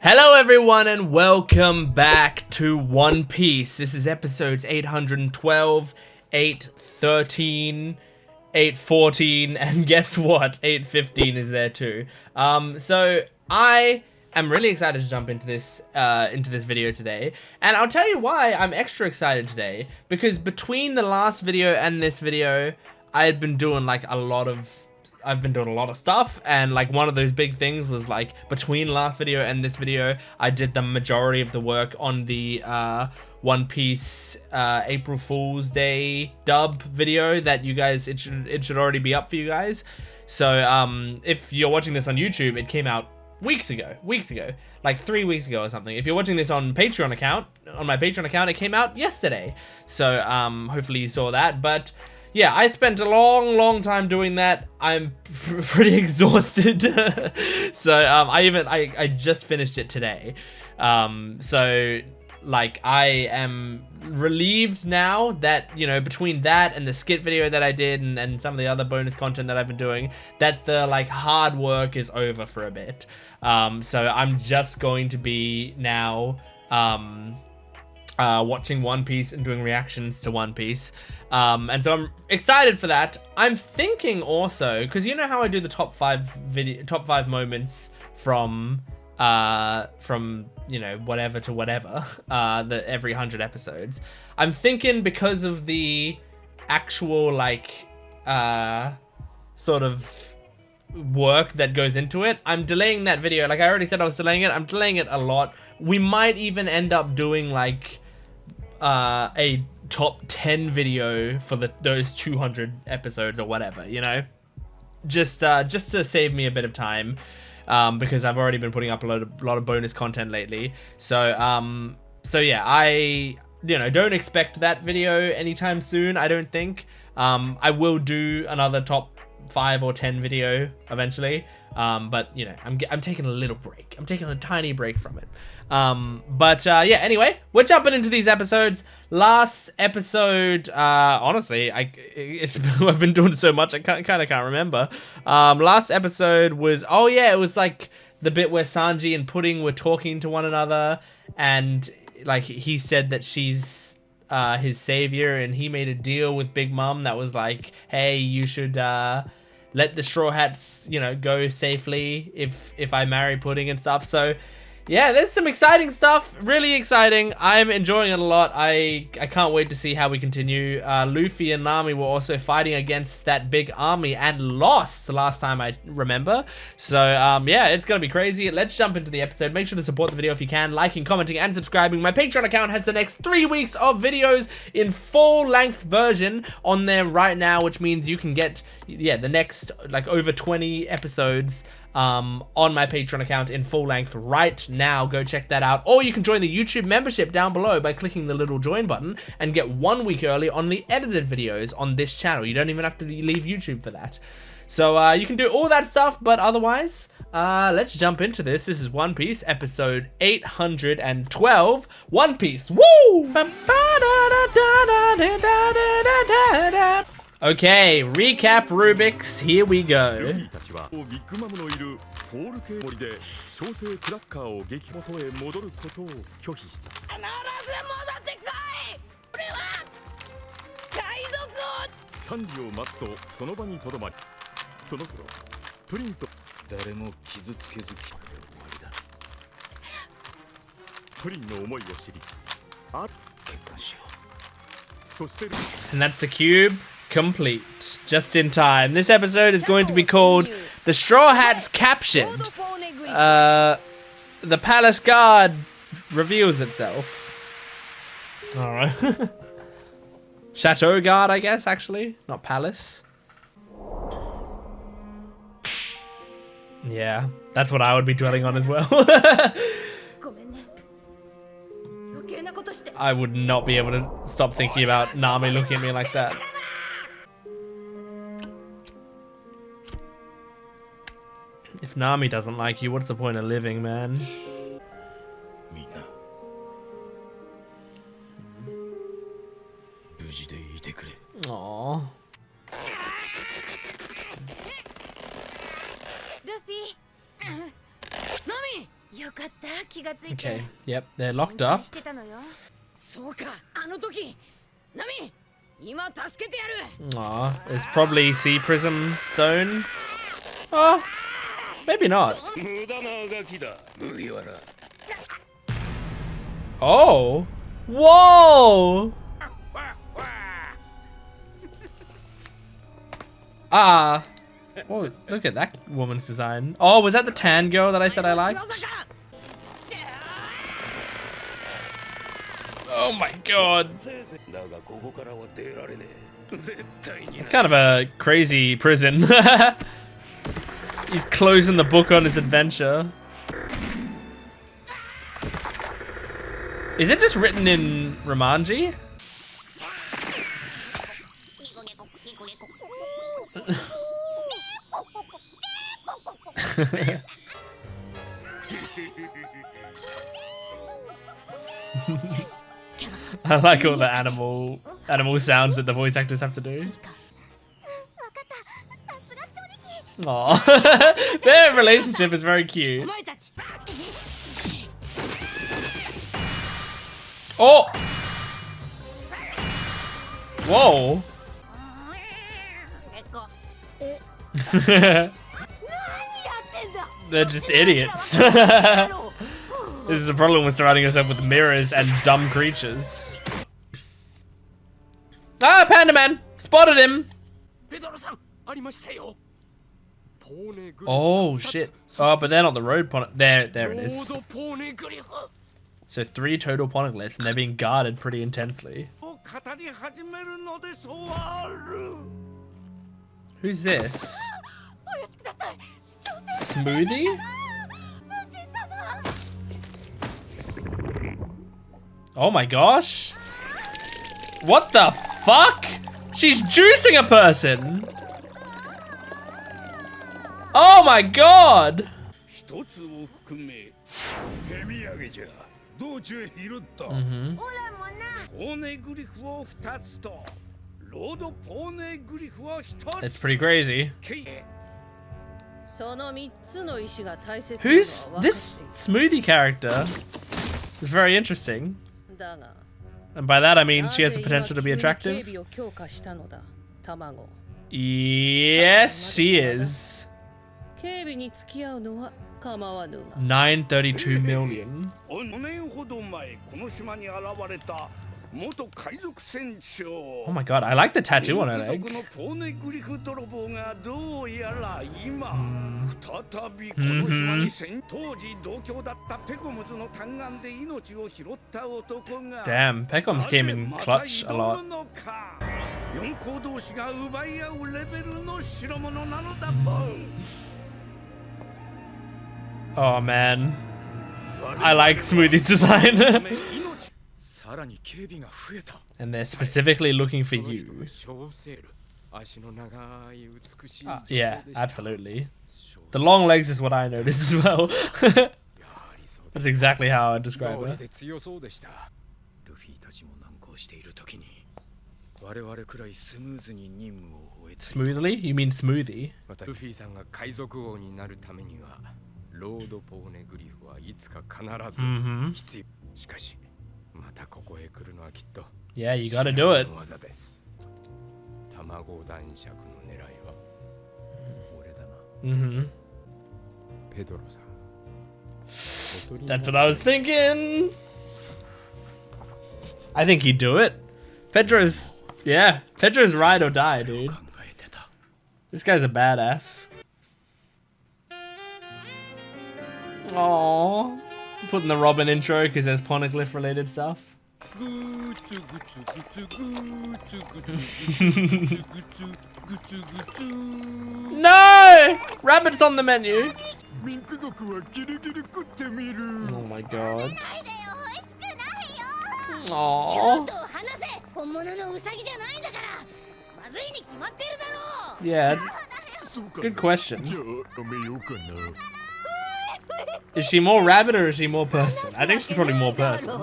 Hello everyone and welcome back to One Piece. This is episodes 812, 813, 814, and guess what? 815 is there too. So I am really excited to jump into this video today, and I'll tell you why I'm extra excited today. Because between the last video and this video, I've been doing a lot of stuff, and like one of those big things was like between last video and this video I did the majority of the work on the One Piece April Fool's Day dub video that you guys, it should already be up for you guys. So if you're watching this on YouTube, it came out weeks ago, like 3 weeks ago or something. If you're watching this on my Patreon account, it came out yesterday. So hopefully you saw that. But yeah, I spent a long time doing that. I'm pretty exhausted. So I just finished it today. So like I am relieved now that, you know, between that and the skit video that I did and some of the other bonus content that I've been doing, that the like hard work is over for a bit. So I'm just going to be now watching One Piece and doing reactions to One Piece. And so I'm excited for that. I'm thinking also, because you know how I do the top five moments from you know, whatever to whatever, every 100 episodes. I'm thinking, because of the actual like sort of work that goes into it, I'm delaying that video. Like I already said I was delaying it. I'm delaying it a lot. We might even end up doing like a top 10 video for those 200 episodes or whatever, you know, just to save me a bit of time, because I've already been putting up a lot of bonus content lately. So yeah, I, you know, don't expect that video anytime soon. I don't think. I will do another top 5 or 10 video eventually, but you know, I'm taking a little break. I'm taking a tiny break from it. But yeah, anyway, we're jumping into these episodes. Last episode, honestly, I've been doing so much I kind of can't remember. Last episode was, oh yeah, it was like the bit where Sanji and Pudding were talking to one another, and like he said that she's his savior, and he made a deal with Big Mom that was like, hey, you should let the Straw Hats, you know, go safely if I marry Pudding and stuff. So yeah, there's some exciting stuff, really exciting. I'm enjoying it a lot. I can't wait to see how we continue. Luffy and Nami were also fighting against that big army and lost last time I remember. So yeah, it's gonna be crazy. Let's jump into the episode. Make sure to support the video if you can, liking, commenting, and subscribing. My Patreon account has the next 3 weeks of videos in full-length version on there right now, which means you can get, yeah, the next like over 20 episodes on my Patreon account in full length right now. Go check that out. Or you can join the YouTube membership down below by clicking the little join button and get 1 week early on the edited videos on this channel. You don't even have to leave YouTube for that. So you can do all that stuff, but otherwise, let's jump into this. This is One Piece, episode 812. One Piece, woo! Okay, recap Rubik's, here we go. And that's the cube complete, just in time. This episode is going to be called The Straw Hats Captured. The Palace Guard reveals itself. Alright. Chateau Guard, I guess, actually. Not Palace. Yeah, that's what I would be dwelling on as well. I would not be able to stop thinking about Nami looking at me like that. If Nami doesn't like you, what's the point of living, man? Aww. Luffy! Nami! Okay, yep, they're locked up. Aw, there's probably sea prism zone. Oh, maybe not. Oh, whoa! Ah, oh, look at that woman's design. Oh, was that the tan girl that I said I liked? Oh my god. It's kind of a crazy prison. He's closing the book on his adventure. Is it just written in Romanji? I like all the animal sounds that the voice actors have to do. Aww. Their relationship is very cute. Oh! Whoa! They're just idiots. This is a problem with surrounding yourself with mirrors and dumb creatures. Ah, Panda Man! Spotted him! Oh shit. Oh, but they're not the road poneglyphs. There it is. So 3 total poneglyphs and they're being guarded pretty intensely. Who's this? Smoothie? Oh my gosh. What the fuck? She's juicing a person. Oh my god. It's pretty crazy. Who's this smoothie character? It's very interesting. And by that I mean she has the potential to be attractive. Yes, she is. 932 million. Oh my god, I like the tattoo on her leg. Damn, Peckham's came in clutch a lot. Oh man, I like Smoothie's design. And they're specifically looking for you. Yeah, absolutely. The long legs is what I noticed as well. That's exactly how I describe her. Smoothly? You mean smoothie? Yeah, you gotta do it. That's what I was thinking. I think he'd do it. Pedro's ride or die, dude. This guy's a badass. Aww. Putting the Robin intro because there's poneglyph related stuff. No! Rabbit's on the menu. Oh my god. Aww. Yeah. Good question. Is she more rabbit or is she more person? I think she's probably more person.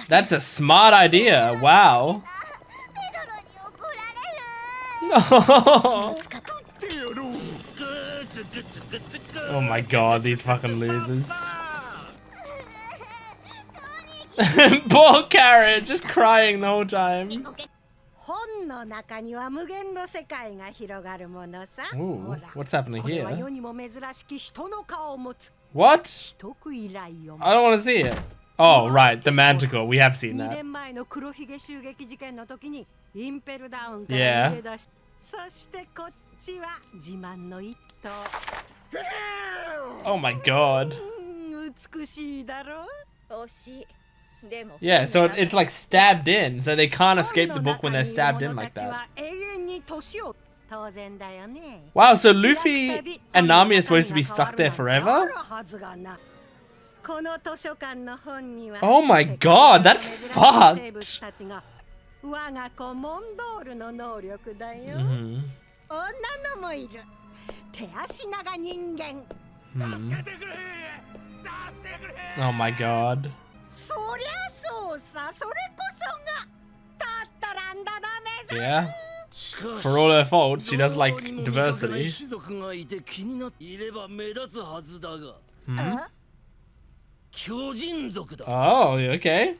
That's a smart idea. Wow. Oh my god, these fucking losers. Poor Carrot, just crying the whole time. Ooh, what's happening here? What? I don't want to see it. Oh, right, the manticore. We have seen that. Yeah. Oh my god. Yeah, so it's like stabbed in, so they can't escape the book when they're stabbed in like that. Wow, so Luffy and Nami are supposed to be stuck there forever? Oh my god, that's fucked. Oh my god. Yeah. For all her faults, she does like diversity. Oh, okay.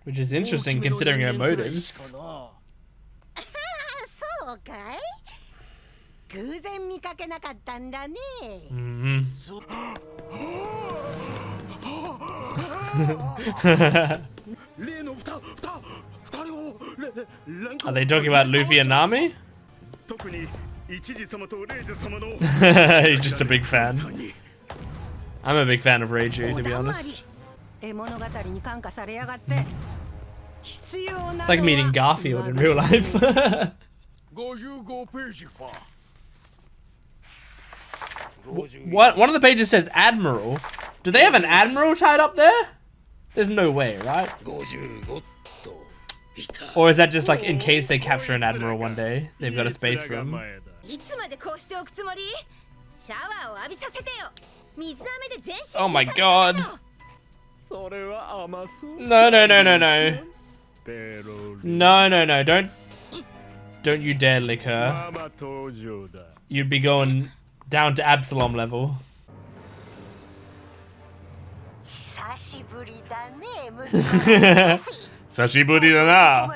Which is interesting considering her motives. Are they talking about Luffy and Nami? You're just a big fan. I'm a big fan of Reiju, to be honest. It's like meeting Garfield in real life. What? One of the pages says Admiral. Do they have an Admiral tied up there? There's no way, right? Or is that just like in case they capture an Admiral one day? They've got a space for him. Oh my god. No, no, no, no, no. No, no, no. Don't you dare lick her. You'd be going down to Absalom level. Sashiburi da na.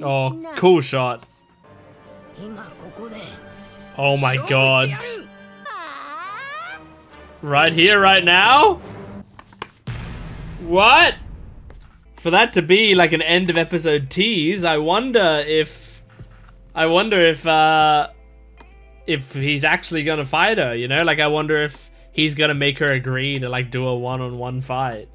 Oh, cool shot. Oh my god. Right here, right now? What? For that to be like an end of episode tease, I wonder if he's actually gonna fight her, you know? Like, I wonder if he's gonna make her agree to like do a one-on-one fight.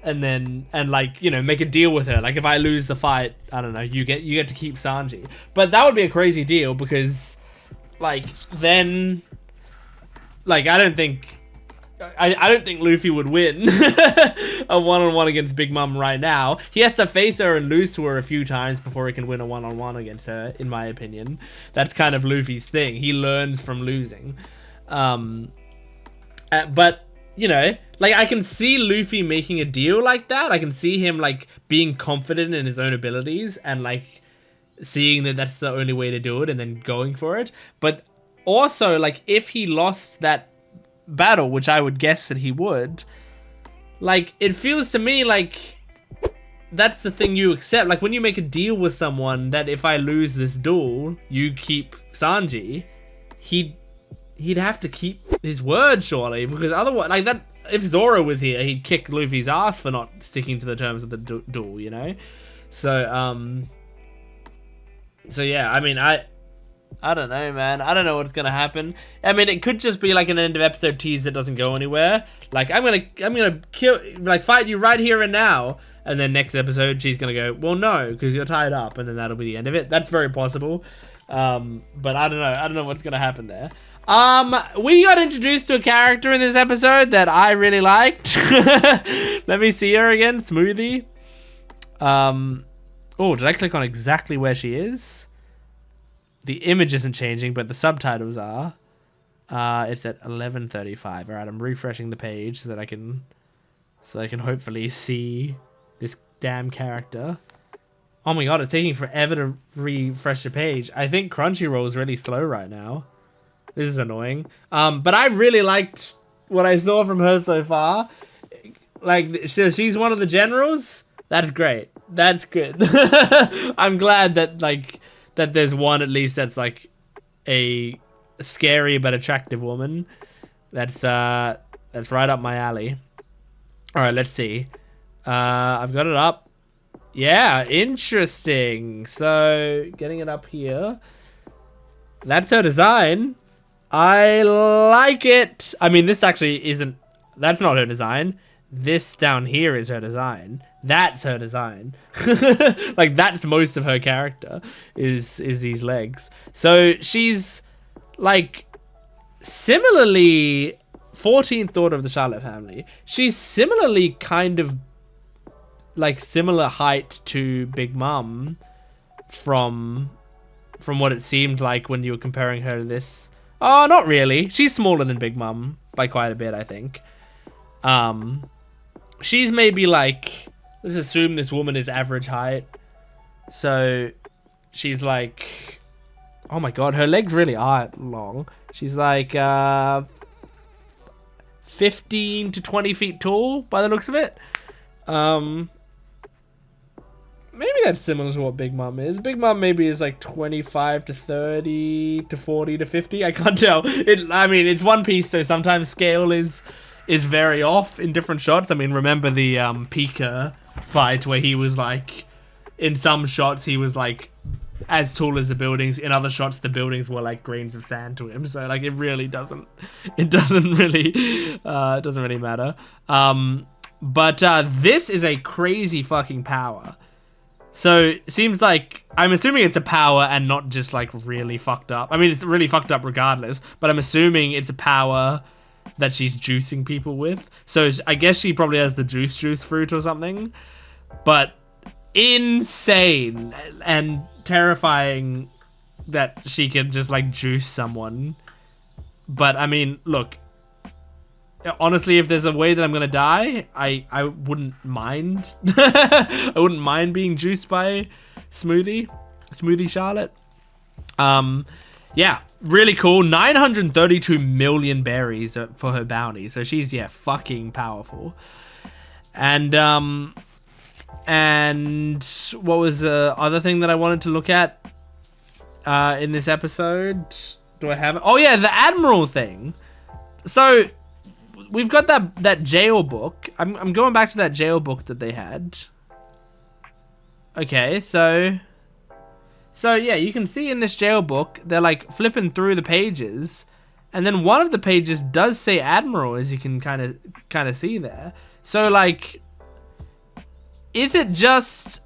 And like, you know, make a deal with her. Like, if I lose the fight, I don't know, you get to keep Sanji. But that would be a crazy deal because like then like I don't think Luffy would win a one-on-one against Big Mom right now. He has to face her and lose to her a few times before he can win a one-on-one against her, in my opinion. That's kind of Luffy's thing. He learns from losing. But, you know, like, I can see Luffy making a deal like that. I can see him, like, being confident in his own abilities and, like, seeing that that's the only way to do it and then going for it. But also, like, if he lost that battle, which I would guess that he would, like, it feels to me like that's the thing you accept. Like, when you make a deal with someone that if I lose this duel, you keep Sanji, he'd have to keep his word, surely, because otherwise, like, that, if Zoro was here, he'd kick Luffy's ass for not sticking to the terms of the duel, you know? So yeah, I mean, I don't know, man. I don't know what's gonna happen. I mean, it could just be like an end of episode tease that doesn't go anywhere. Like, I'm gonna kill, like, fight you right here and now, and then next episode she's gonna go, well, no, because you're tied up, and then that'll be the end of it. That's very possible. But I don't know. I don't know what's gonna happen there. We got introduced to a character in this episode that I really liked. Let me see her again. Smoothie. Oh, did I click on exactly where she is? The image isn't changing, but the subtitles are. It's at 11:35. All right, I'm refreshing the page so that I can hopefully see this damn character. Oh my god, it's taking forever to refresh the page. I think Crunchyroll is really slow right now. This is annoying. But I really liked what I saw from her so far. Like, she's one of the generals. That's great. That's good. I'm glad that that there's one at least that's like a scary but attractive woman. That's right up my alley. All right, let's see. I've got it up. Yeah, interesting. So getting it up here. That's her design. I like it. I mean, this actually isn't. That's not her design. This down here is her design. That's her design. Like, that's most of her character is these legs. So she's like similarly 14th daughter of the Charlotte family. She's similarly kind of like similar height to Big Mom from what it seemed like when you were comparing her to this. Oh, not really. She's smaller than Big Mom by quite a bit, I think. She's maybe like, let's assume this woman is average height. So she's like, oh my god, her legs really are long. She's like 15 to 20 feet tall by the looks of it. Maybe that's similar to what Big Mom is. Big Mom maybe is like 25 to 30 to 40 to 50. I can't tell. I mean, it's One Piece, so sometimes scale is very off in different shots. I mean, remember the Pika fight where he was like, in some shots he was like as tall as the buildings. In other shots, the buildings were like grains of sand to him. So like, it doesn't really matter. But this is a crazy fucking power. So it seems like, I'm assuming it's a power and not just like really fucked up. I mean, it's really fucked up regardless, but I'm assuming it's a power that she's juicing people with. So I guess she probably has the juice fruit or something. But insane and terrifying that she can just like juice someone. But I mean, look, honestly, if there's a way that I'm gonna die, I wouldn't mind. I wouldn't mind being juiced by Smoothie Charlotte. Yeah, really cool. 932 million berries for her bounty, so she's fucking powerful. And what was the other thing that I wanted to look at in this episode? Do I have it? Oh yeah, the Admiral thing. So we've got that jail book. I'm going back to that jail book that they had. Okay, so yeah, you can see in this jail book, they're like flipping through the pages, and then one of the pages does say Admiral, as you can kind of see there. So like, is it just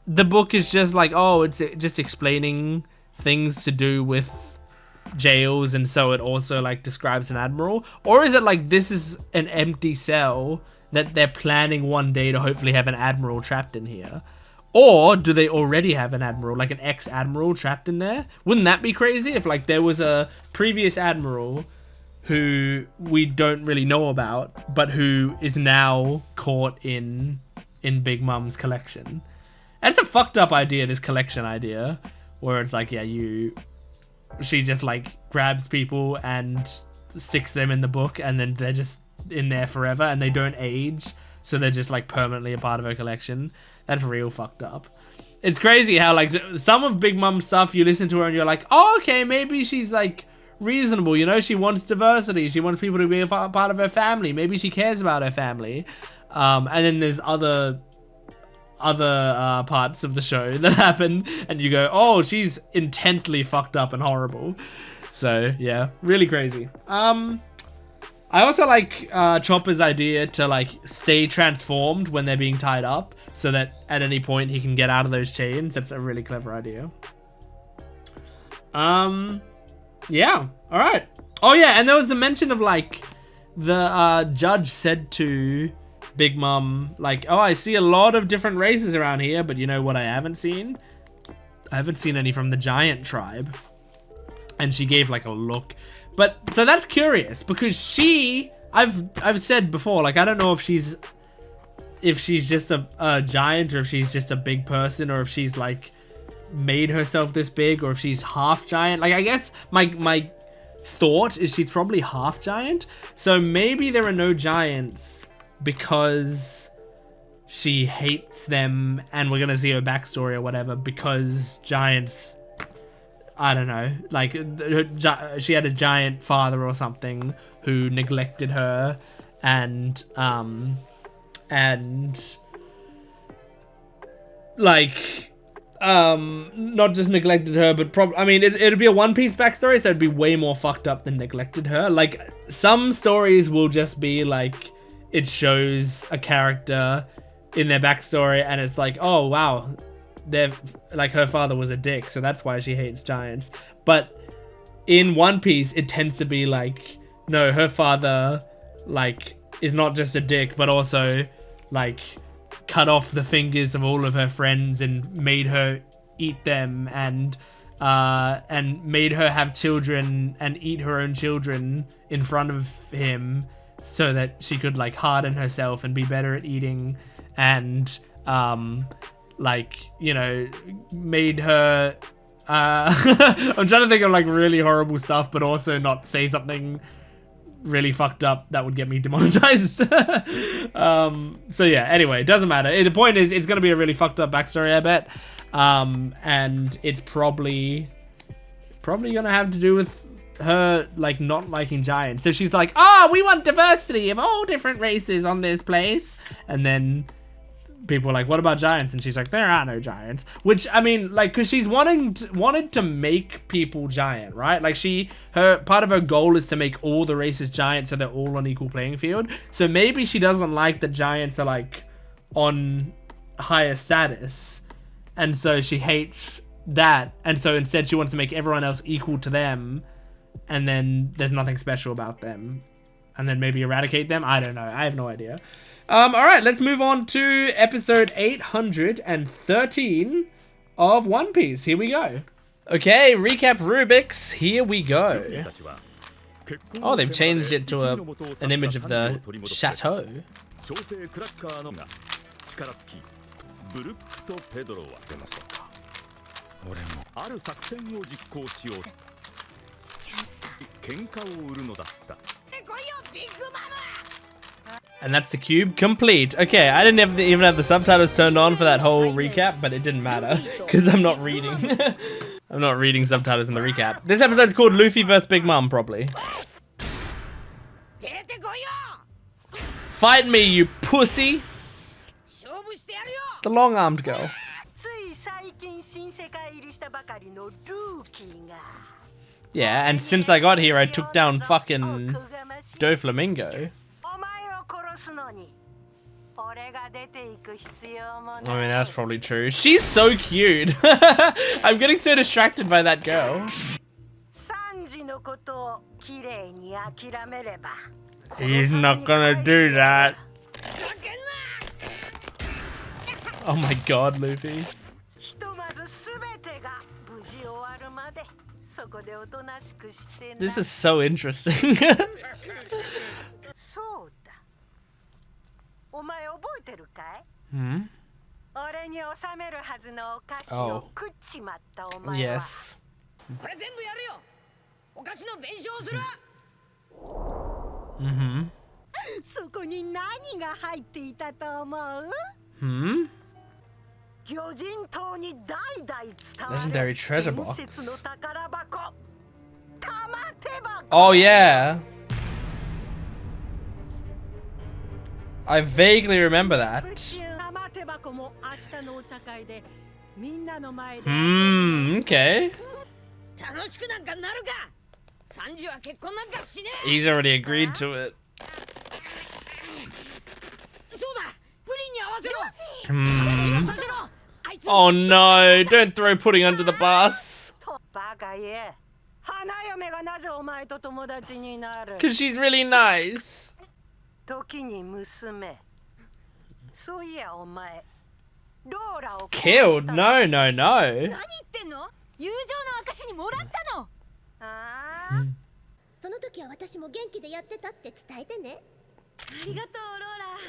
the book is just like, oh, it's just explaining things to do with jails, and so it also like describes an admiral? Or is it like this is an empty cell that they're planning one day to hopefully have an admiral trapped in here? Or do they already have an admiral, like an ex-admiral trapped in there? Wouldn't that be crazy if like there was a previous admiral who we don't really know about, but who is now caught in Big Mom's collection? And it's a fucked up idea, this collection idea, where it's like, she just like grabs people and sticks them in the book, and then they're just in there forever and they don't age, so they're just like permanently a part of her collection. That's real fucked up. It's crazy how like some of Big Mom's stuff, you listen to her and you're like, oh, okay, maybe she's like reasonable, you know, she wants diversity, she wants people to be a part of her family, maybe she cares about her family. And then there's other parts of the show that happen and you go, oh, she's intensely fucked up and horrible. So yeah, really crazy. I also like Chopper's idea to like stay transformed when they're being tied up, so that at any point he can get out of those chains. That's a really clever idea. Yeah, all right. Oh yeah, and there was a mention of like the judge said to Big Mom, like, oh, I see a lot of different races around here, but you know what I haven't seen? I haven't seen any from the giant tribe. And she gave like a look. But so that's curious because I've said before, like I don't know if she's just a giant or if she's just a big person or if she's like made herself this big or if she's half giant. Like I guess my thought is she's probably half giant. So maybe there are no giants because she hates them and we're gonna see her backstory or whatever because giants, I don't know, like she had a giant father or something who neglected her and like not just neglected her but probably, I mean it'd be a One Piece backstory, so it'd be way more fucked up than neglected her. Like some stories will just be like it shows a character in their backstory and it's like, oh wow, they're like her father was a dick, so that's why she hates giants. But in One Piece it tends to be like, no, her father like is not just a dick but also like cut off the fingers of all of her friends and made her eat them and made her have children and eat her own children in front of him so that she could like harden herself and be better at eating and like, you know, made her I'm trying to think of like really horrible stuff but also not say something really fucked up that would get me demonetized. So yeah, anyway, it doesn't matter. The point is it's gonna be a really fucked up backstory, I bet. And it's probably gonna have to do with her like not liking giants. So she's like, oh, we want diversity of all different races on this place, and then people are like, what about giants? And she's like, there are no giants. Which, I mean, like, because she's wanted to make people giant, right? Like part of her goal is to make all the races giant so they're all on equal playing field. So maybe she doesn't like that giants are like on higher status, and so she hates that, and so instead she wants to make everyone else equal to them, and then there's nothing special about them, and then maybe eradicate them. I don't know, I have no idea. All right, let's move on to episode 813 of One Piece. Here we go. Okay, recap Rubik's. Here we go. Oh, they've changed it to an image of the chateau. And that's the cube complete. Okay, I didn't even have the subtitles turned on for that whole recap, but it didn't matter because I'm not reading. I'm not reading subtitles in the recap. This episode's called Luffy vs Big Mom, probably. Fight me, you pussy! The long-armed girl. Yeah, and since I got here, I took down fucking Doflamingo. I mean, that's probably true. She's so cute. I'm getting so distracted by that girl. He's not gonna do that. Oh my god, Luffy. This is so interesting. Hmm? Oh. Yes. Mm-hmm. Hmm? Legendary treasure box. Oh yeah. I vaguely remember that. Okay. He's already agreed to it. Oh no, don't throw pudding under the bus. Because she's really nice. Killed? No, no, no.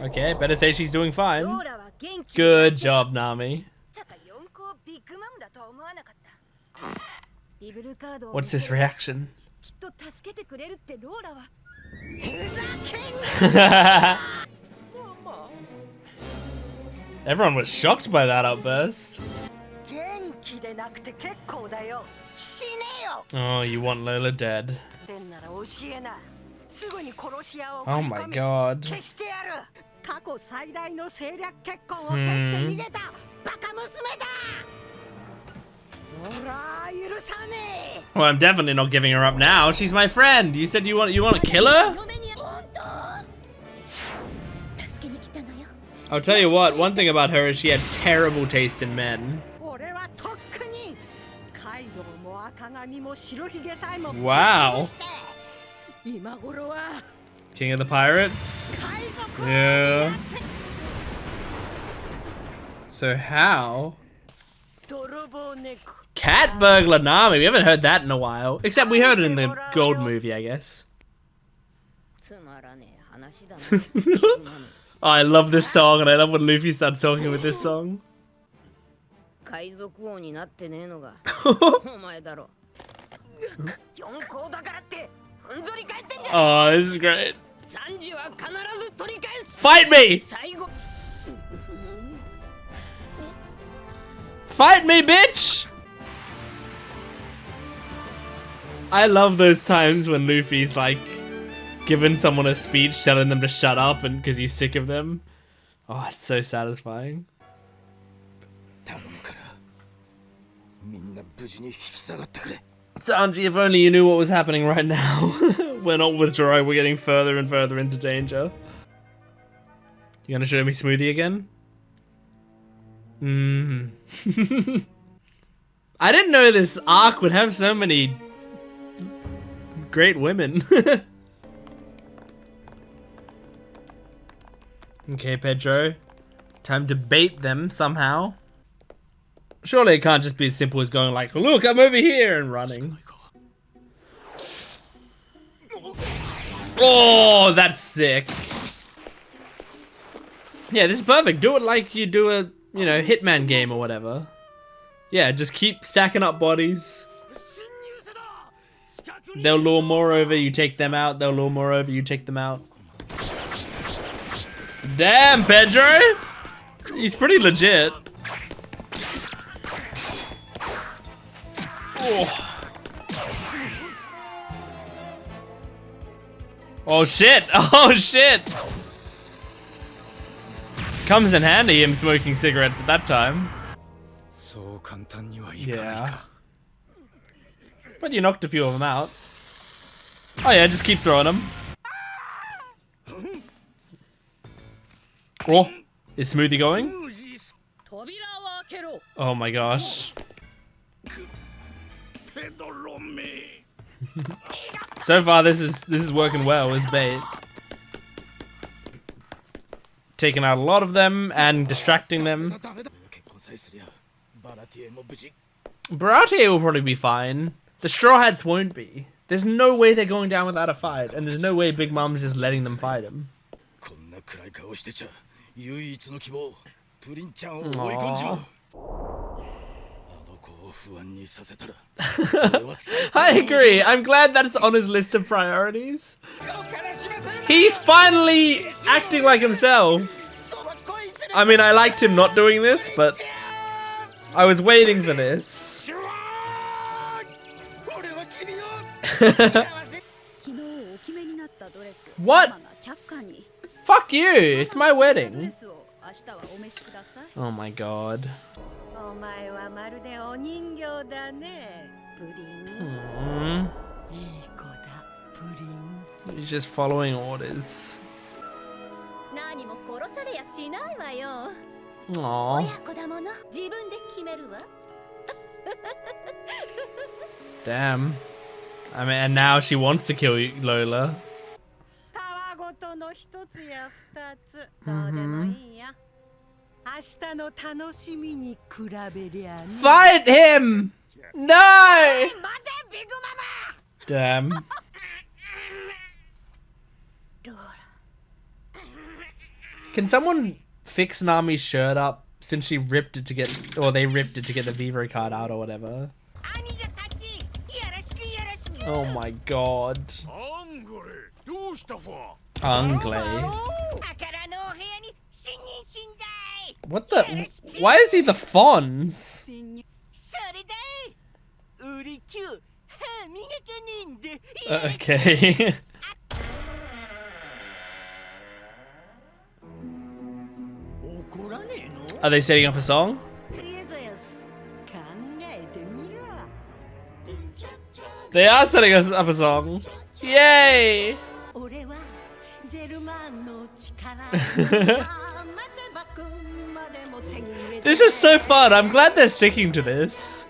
Okay, better say she's doing fine. Good job, Nami. What's this reaction? Everyone was shocked by that outburst. Oh, you want Lola dead. Oh my god. Well, I'm definitely not giving her up now. She's my friend. You said you want to kill her? I'll tell you what, one thing about her is she had terrible taste in men. Wow. King of the Pirates? Yeah. So how? Cat burglar Nami. We haven't heard that in a while. Except we heard it in the Gold movie, I guess. Oh, I love this song, and I love when Luffy starts talking with this song. Oh, this is great. Fight me! Fight me, bitch! I love those times when Luffy's like giving someone a speech telling them to shut up and because he's sick of them. Oh, it's so satisfying. Sanji, if only you knew what was happening right now. We're not withdrawing, we're getting further and further into danger. You gonna show me Smoothie again? I didn't know this arc would have so many great women. Okay, Pedro. Time to bait them somehow. Surely it can't just be as simple as going like, look, I'm over here, and running. Oh, that's sick. Yeah, this is perfect. Do it like you do a, you know, Hitman game or whatever. Yeah, just keep stacking up bodies. They'll lure more over, you take them out. They'll lure more over, you take them out. Damn, Pedro! He's pretty legit. Oh. Oh shit! Oh shit! Comes in handy him smoking cigarettes at that time. Yeah. But you knocked a few of them out. Oh yeah, just keep throwing them. Oh, is Smoothie going? Oh my gosh. So far this is working well as bait. Taking out a lot of them and distracting them. Baratie will probably be fine. The Straw Hats won't be. There's no way they're going down without a fight, and there's no way Big Mom's just letting them fight him. Aww. I agree. I'm glad that it's on his list of priorities. He's finally acting like himself. I mean, I liked him not doing this, but I was waiting for this. What? Fuck you! It's my wedding. Oh my god. He's just following orders. Aww. Damn. I mean, and now she wants to kill Lola. Fight him! No! Damn. Can someone fix Nami's shirt up since she ripped it to get, or they ripped it to get the Vivo card out or whatever? Oh my god. Angle. What the? Why is he the Fonz? Okay. Are they setting up a song? They are setting up a song. Yay! This is so fun. I'm glad they're sticking to this.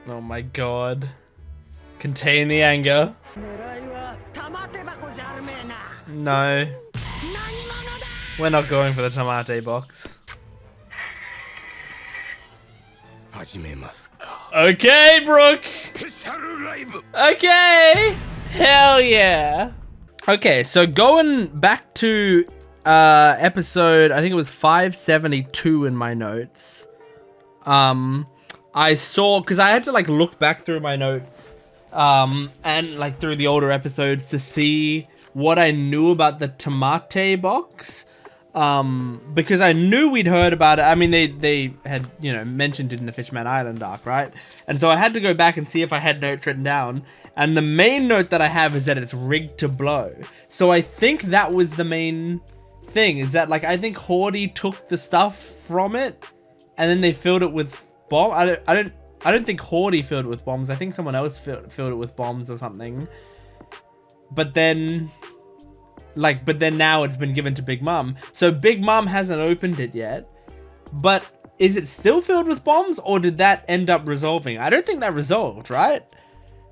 Oh my god. Contain the anger. No. We're not going for the tamate box. Okay, Brook! Okay! Hell yeah! Okay, so going back to episode, I think it was 572 in my notes. I saw, because I had to like look back through my notes and like through the older episodes to see what I knew about the tamate box. Because I knew we'd heard about it. I mean, they had, you know, mentioned it in the Fishman Island arc, right? And so I had to go back and see if I had notes written down. And the main note that I have is that it's rigged to blow. So I think that was the main thing, is that like, I think Hordy took the stuff from it and then they filled it with bomb. I don't think Hordy filled it with bombs. I think someone else filled it with bombs or something. But then now it's been given to Big Mom. So Big Mom hasn't opened it yet. But is it still filled with bombs, or did that end up resolving? I don't think that resolved, right?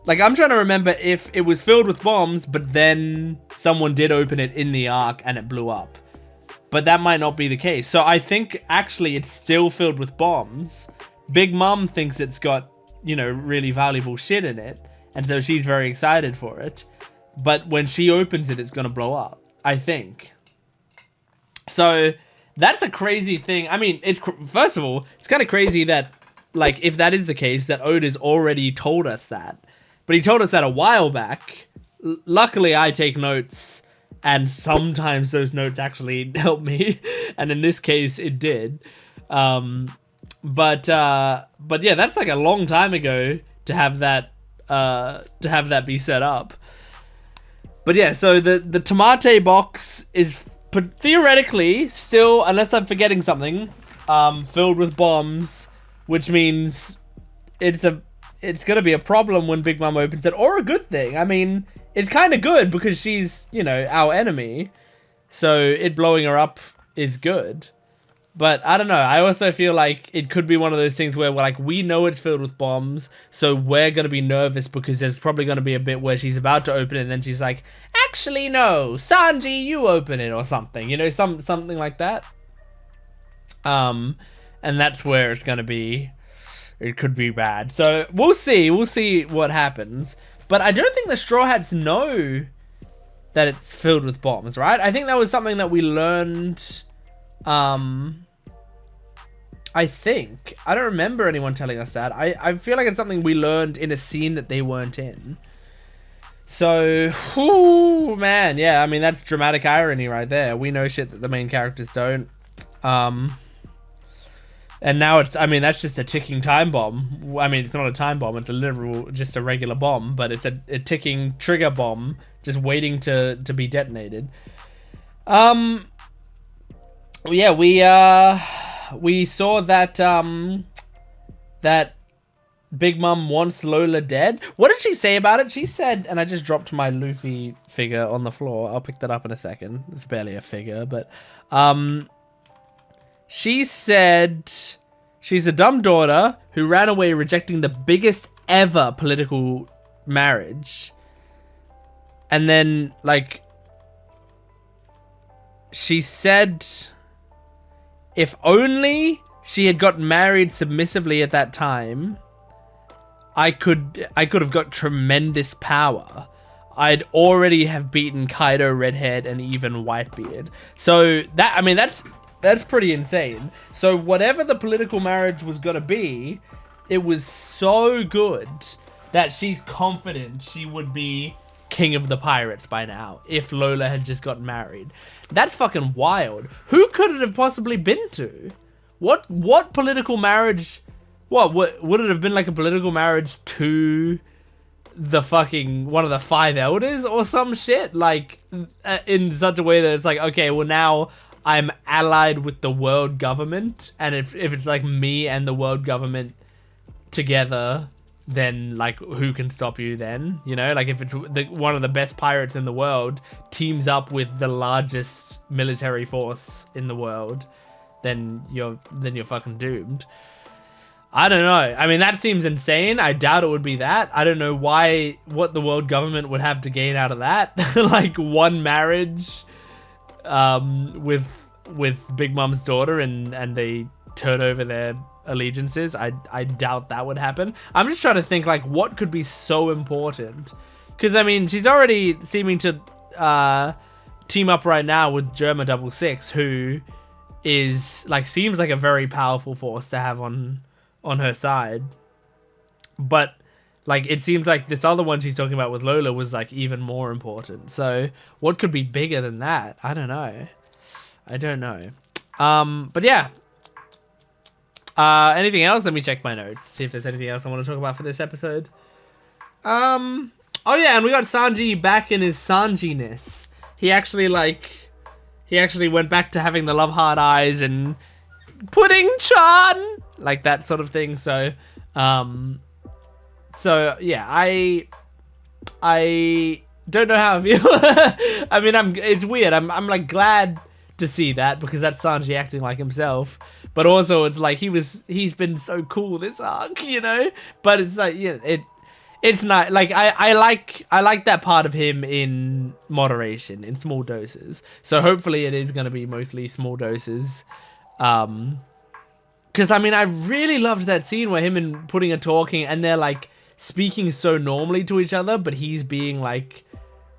Like, I'm trying to remember if it was filled with bombs, but then someone did open it in the arc and it blew up. But that might not be the case. So I think actually it's still filled with bombs. Big Mom thinks it's got, you know, really valuable shit in it. And so she's very excited for it. But when she opens it, it's going to blow up, I think. So that's a crazy thing. I mean, first of all, it's kind of crazy that, like, if that is the case, that Oda's already told us that. But he told us that a while back. Luckily, I take notes, and sometimes those notes actually help me. And in this case, it did. But yeah, that's like a long time ago to have that be set up. But yeah, so the tamate box is theoretically still, unless I'm forgetting something, filled with bombs, which means it's gonna be a problem when Big Mom opens it, or a good thing. I mean, it's kind of good because she's, you know, our enemy, so it blowing her up is good. But I don't know. I also feel like it could be one of those things where we know it's filled with bombs, so we're going to be nervous because there's probably going to be a bit where she's about to open it and then she's like, actually, no, Sanji, you open it or something. You know, something like that. And that's where it's going to be. It could be bad. So we'll see. We'll see what happens. But I don't think the Straw Hats know that it's filled with bombs, right? I think that was something that we learned... I think. I don't remember anyone telling us that. I feel like it's something we learned in a scene that they weren't in. So, whoo, man. Yeah, I mean, that's dramatic irony right there. We know shit that the main characters don't. And now it's, I mean, that's just a ticking time bomb. I mean, it's not a time bomb. It's a literal, just a regular bomb. But it's a ticking trigger bomb just waiting to be detonated. Yeah, we saw that that Big Mom wants Lola dead. What did she say about it? She said, and I just dropped my Luffy figure on the floor. I'll pick that up in a second. It's barely a figure, but she said she's a dumb daughter who ran away rejecting the biggest ever political marriage. And then, like, she said if only she had got married submissively at that time, I could have got tremendous power. I'd already have beaten Kaido, Redhead, and even Whitebeard. So that, I mean, that's pretty insane. So whatever the political marriage was gonna be, it was so good that she's confident she would be king of the pirates by now if Lola had just gotten married. That's fucking wild. Who could it have possibly been to? What political marriage? What would it have been, like a political marriage to the fucking one of the 5 elders or some shit, like in such a way that it's like, okay, well now I'm allied with the world government, and if it's like me and the world government together, then like who can stop you then, you know? Like if it's one of the best pirates in the world teams up with the largest military force in the world, then you're fucking doomed. I don't know. I mean, that seems insane. I doubt it would be that. I don't know what the world government would have to gain out of that. Like one marriage with Big Mom's daughter and they turn over their allegiances. I doubt that would happen. I'm just trying to think, like, what could be so important? Because, I mean, she's already seeming to team up right now with Germa 66, who is, like, seems like a very powerful force to have on her side. But, like, it seems like this other one she's talking about with Lola was, like, even more important. So what could be bigger than that? I don't know. But yeah. Anything else? Let me check my notes, see if there's anything else I want to talk about for this episode. Oh yeah, and we got Sanji back in his Sanji-ness. He actually went back to having the love heart eyes and pudding chan, like that sort of thing. So yeah, I don't know how I feel. I mean, it's weird. I'm like glad to see that because that's Sanji acting like himself. But also it's like he's been so cool this arc, you know? But it's like, yeah, it's not like I like that part of him in moderation, in small doses. So hopefully it is going to be mostly small doses. Because I mean, I really loved that scene where him and Pudding are talking and they're like speaking so normally to each other, but he's being like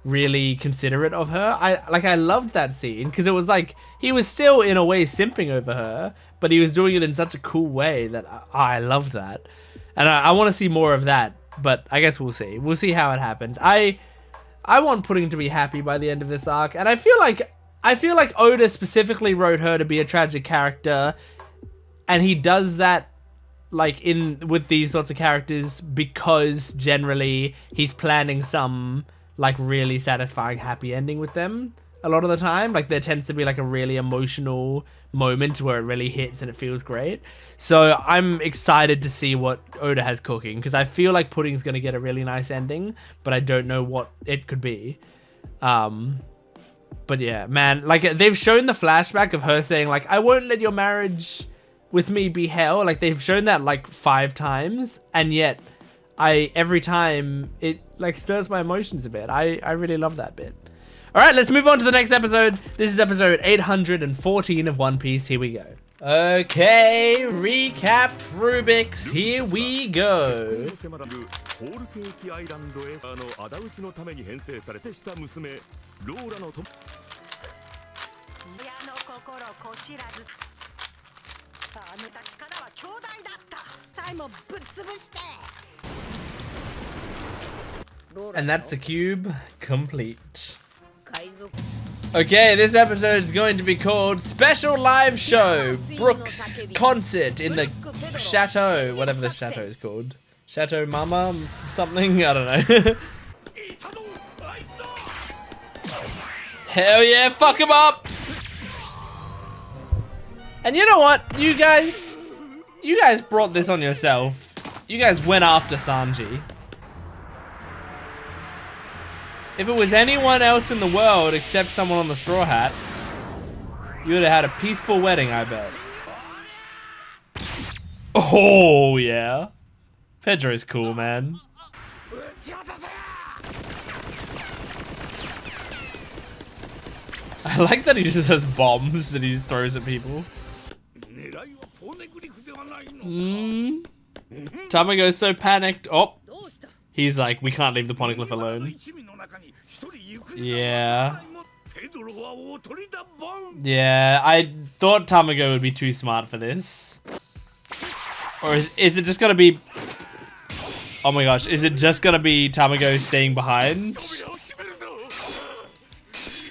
really considerate of her. I loved that scene because it was like he was still in a way simping over her, but he was doing it in such a cool way that I loved that. And I want to see more of that, but I guess we'll see. We'll see how it happens. I want Pudding to be happy by the end of this arc, and I feel like Oda specifically wrote her to be a tragic character, and he does that like with these sorts of characters because generally he's planning some like really satisfying happy ending with them a lot of the time. Like there tends to be like a really emotional moment where it really hits and it feels great. So I'm excited to see what Oda has cooking because I feel like Pudding's going to get a really nice ending, but I don't know what it could be. But yeah, man, like they've shown the flashback of her saying like, I won't let your marriage with me be hell. Like they've shown that like 5 times, and yet every time it like stirs my emotions a bit. I really love that bit. All right, let's move on to the next episode. This is episode 814 of One Piece. Here we go. Okay, recap Rubik's. Here we go. And that's the cube complete. Okay, this episode is going to be called Special Live Show, Brook's concert in the chateau, whatever the chateau is called. Chateau Mama something? I don't know. Hell yeah, fuck him up! And you know what, you guys brought this on yourself. You guys went after Sanji. If it was anyone else in the world except someone on the Straw Hats, you would have had a peaceful wedding, I bet. Oh, yeah. Pedro's cool, man. I like that he just has bombs that he throws at people. Tamago's so panicked. Oh, he's like, we can't leave the poneglyph alone. Yeah. Yeah, I thought Tamago would be too smart for this. Or is it just gonna be... Oh my gosh, is it just gonna be Tamago staying behind?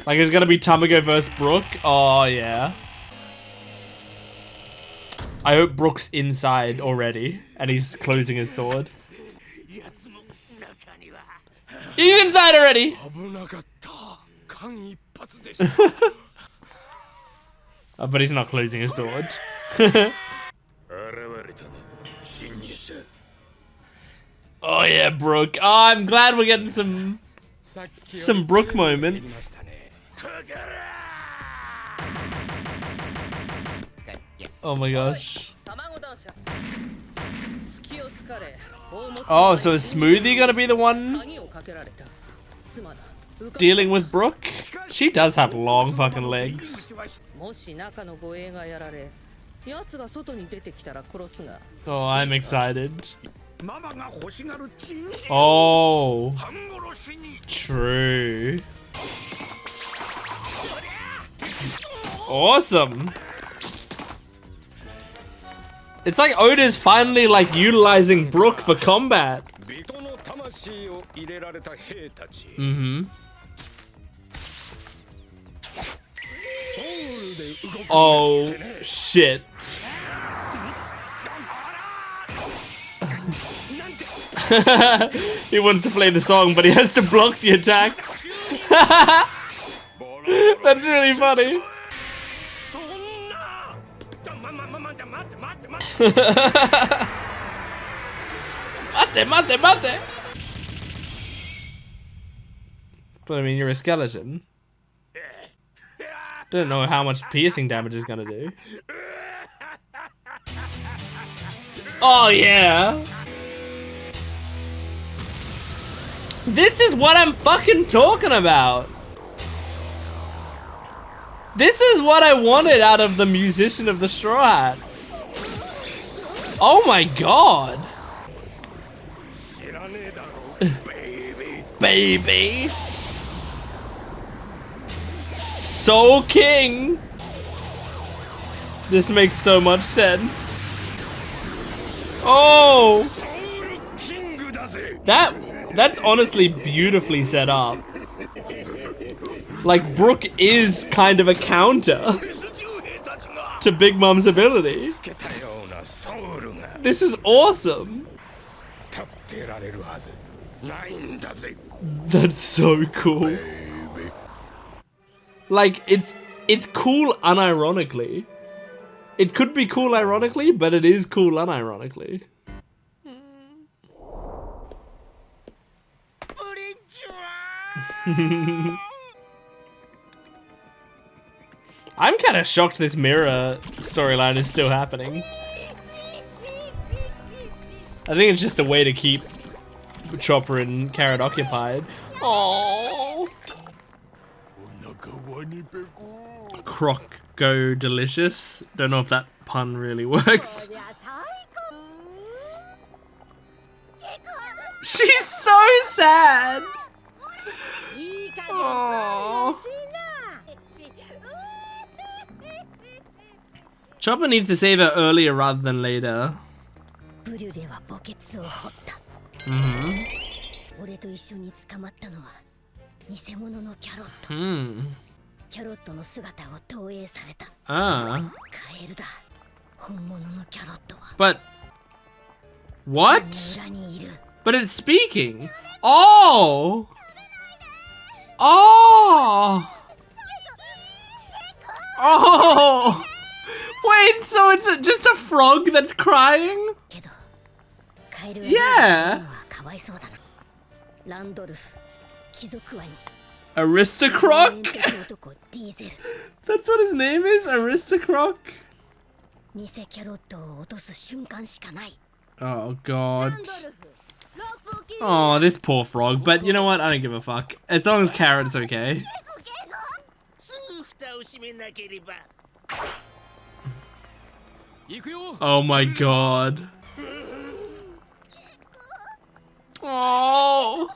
Like, it's gonna be Tamago versus Brook? Oh, yeah. I hope Brook's inside already, and he's closing his sword. He's inside already! Oh, but he's not closing his sword. Oh yeah, Brook. Oh, I'm glad we're getting some Brook moments. Oh my gosh. Oh, so is Smoothie gonna be the one dealing with Brook? She does have long fucking legs. Oh, I'm excited. Oh, true. Awesome. It's like Oda's finally like utilizing Brook for combat. Mm-hmm. Oh shit. He wants to play the song, but he has to block the attacks. That's really funny. Mate, mate, mate. But I mean, you're a skeleton. Don't know how much piercing damage is gonna do. Oh yeah. This is what I'm fucking talking about. This is what I wanted out of the musician of the Straw Hats. Oh my god. Baby. Soul King. This makes so much sense. Oh. That's honestly beautifully set up. Like, Brook is kind of a counter to Big Mom's ability. This is awesome. That's so cool. Like, it's cool unironically. It could be cool ironically, but it is cool unironically. I'm kind of shocked this mirror storyline is still happening. I think it's just a way to keep Chopper and Carrot occupied. Oh. Croc go delicious. Don't know if that pun really works. She's so sad. Aww. Chopper needs to save her earlier rather than later. Mm-hmm. But what? But it's speaking. Oh. Oh. Oh. Wait, so it's just a frog that's crying? Yeah. Aristocroc? That's what his name is? Aristocroc? Oh god. Oh, this poor frog. But you know what? I don't give a fuck. As long as Carrot's okay. Oh my god. Oh.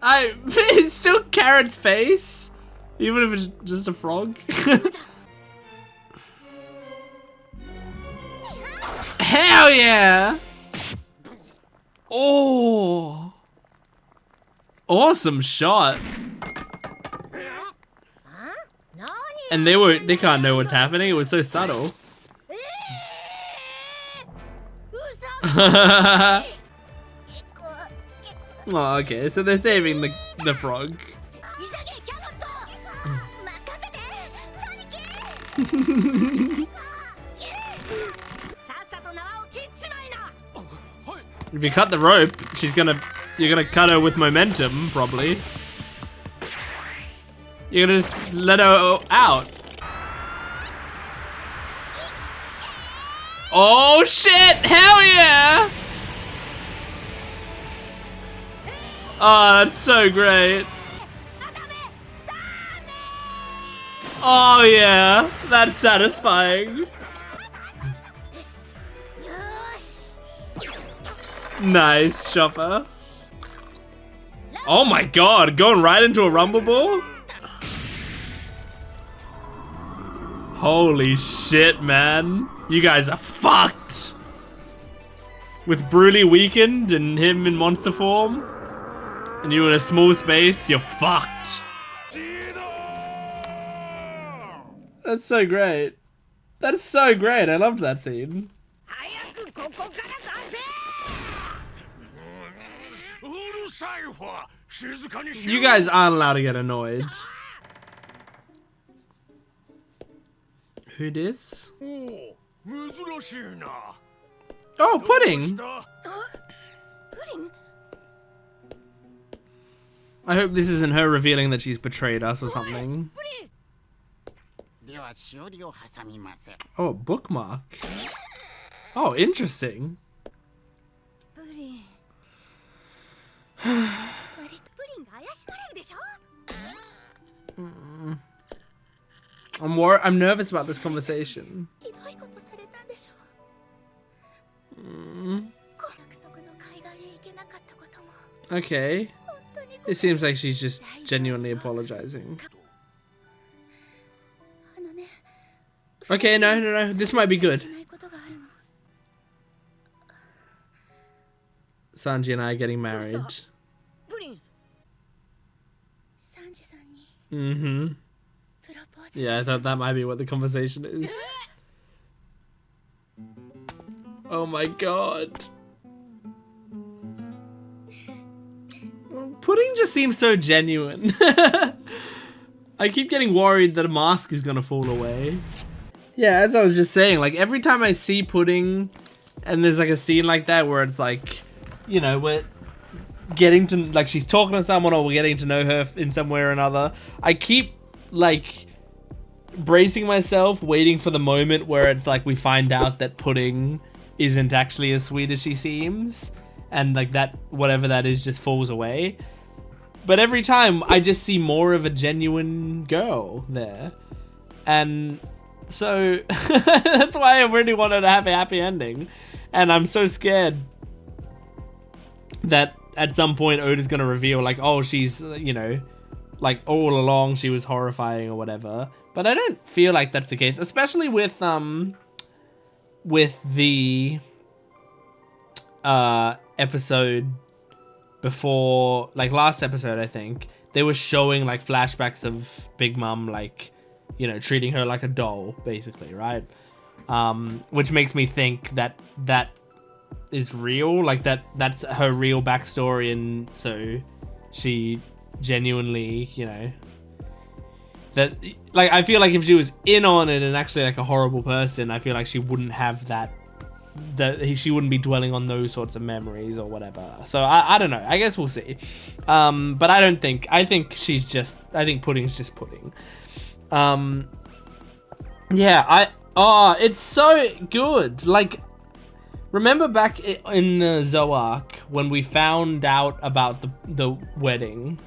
It's still Carrot's face. Even if it's just a frog. Hell yeah! Oh, awesome shot. And they can't know what's happening. It was so subtle. Oh, okay, so they're saving the frog. If you cut the rope, you're gonna cut her with momentum, probably. You're gonna just let her out. Oh shit! Hell yeah! Oh, that's so great. Oh yeah, that's satisfying. Nice, Shopper. Oh my god, going right into a rumble ball? Holy shit, man. You guys are fucked. With Broly weakened and him in monster form, and you in a small space, you're fucked. That's so great. That's so great. I loved that scene. You guys aren't allowed to get annoyed. Who this? Oh, Pudding! I hope this isn't her revealing that she's betrayed us or something. Oh, a bookmark. Oh, interesting. I'm nervous about this conversation. Okay. It seems like she's just genuinely apologizing. Okay, no. This might be good. Sanji and I are getting married. Mm-hmm. Yeah, I thought that might be what the conversation is. Oh my god. Pudding just seems so genuine. I keep getting worried that a mask is gonna fall away. Yeah, as I was just saying, like every time I see Pudding and there's like a scene like that where it's like, you know, we're getting to, like she's talking to someone or we're getting to know her in some way or another, I keep like bracing myself, waiting for the moment where it's like we find out that Pudding isn't actually as sweet as she seems, and like that, whatever that is, just falls away. But every time I just see more of a genuine girl there, and so that's why I really wanted to have a happy ending. And I'm so scared that at some point Oda's gonna reveal like, oh, she's, you know, like all along she was horrifying or whatever. But I don't feel like that's the case, especially with the episode before, like last episode, I think they were showing like flashbacks of Big Mom, like, you know, treating her like a doll, basically, right? Which makes me think that that is real, like that's her real backstory, and so she genuinely, you know, that, like, I feel like if she was in on it and actually like a horrible person, I feel like she wouldn't have that she wouldn't be dwelling on those sorts of memories or whatever. So I don't know, I guess we'll see. But I think Pudding's just Pudding. Yeah, it's so good. Like, remember back in the Zoark when we found out about the wedding,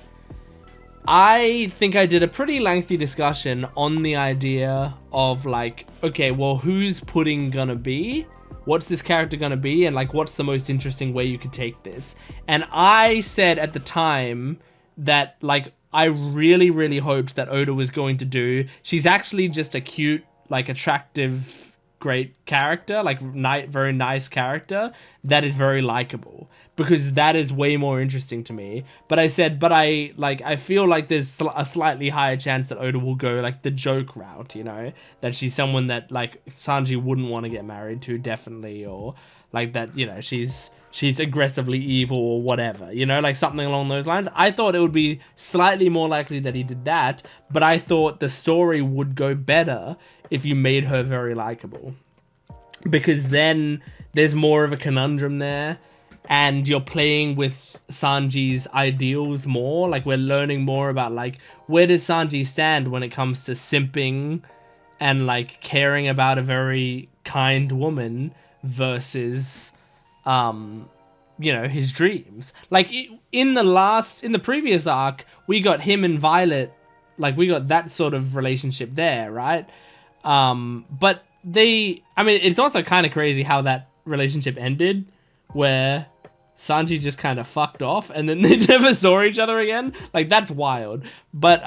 I think I did a pretty lengthy discussion on the idea of like, okay, well, who's Pudding gonna be? What's this character gonna be? And like, what's the most interesting way you could take this? And I said at the time that like, I really, really hoped that Oda was going to do, she's actually just a cute, like attractive, great character, like very nice character that is very likable, because that is way more interesting to me. But I said, but I feel like there's a slightly higher chance that Oda will go like the joke route, you know, that she's someone that like Sanji wouldn't want to get married to, definitely, or like that, you know, she's aggressively evil or whatever, you know, like something along those lines. I thought it would be slightly more likely that he did that, but I thought the story would go better if you made her very likable, because then there's more of a conundrum there, and you're playing with Sanji's ideals more. Like, we're learning more about like, where does Sanji stand when it comes to simping and like caring about a very kind woman versus you know, his dreams. Like in the previous arc, we got him and Violet, like we got that sort of relationship there, right? But I mean, it's also kind of crazy how that relationship ended, where Sanji just kind of fucked off and then they never saw each other again. Like, that's wild. But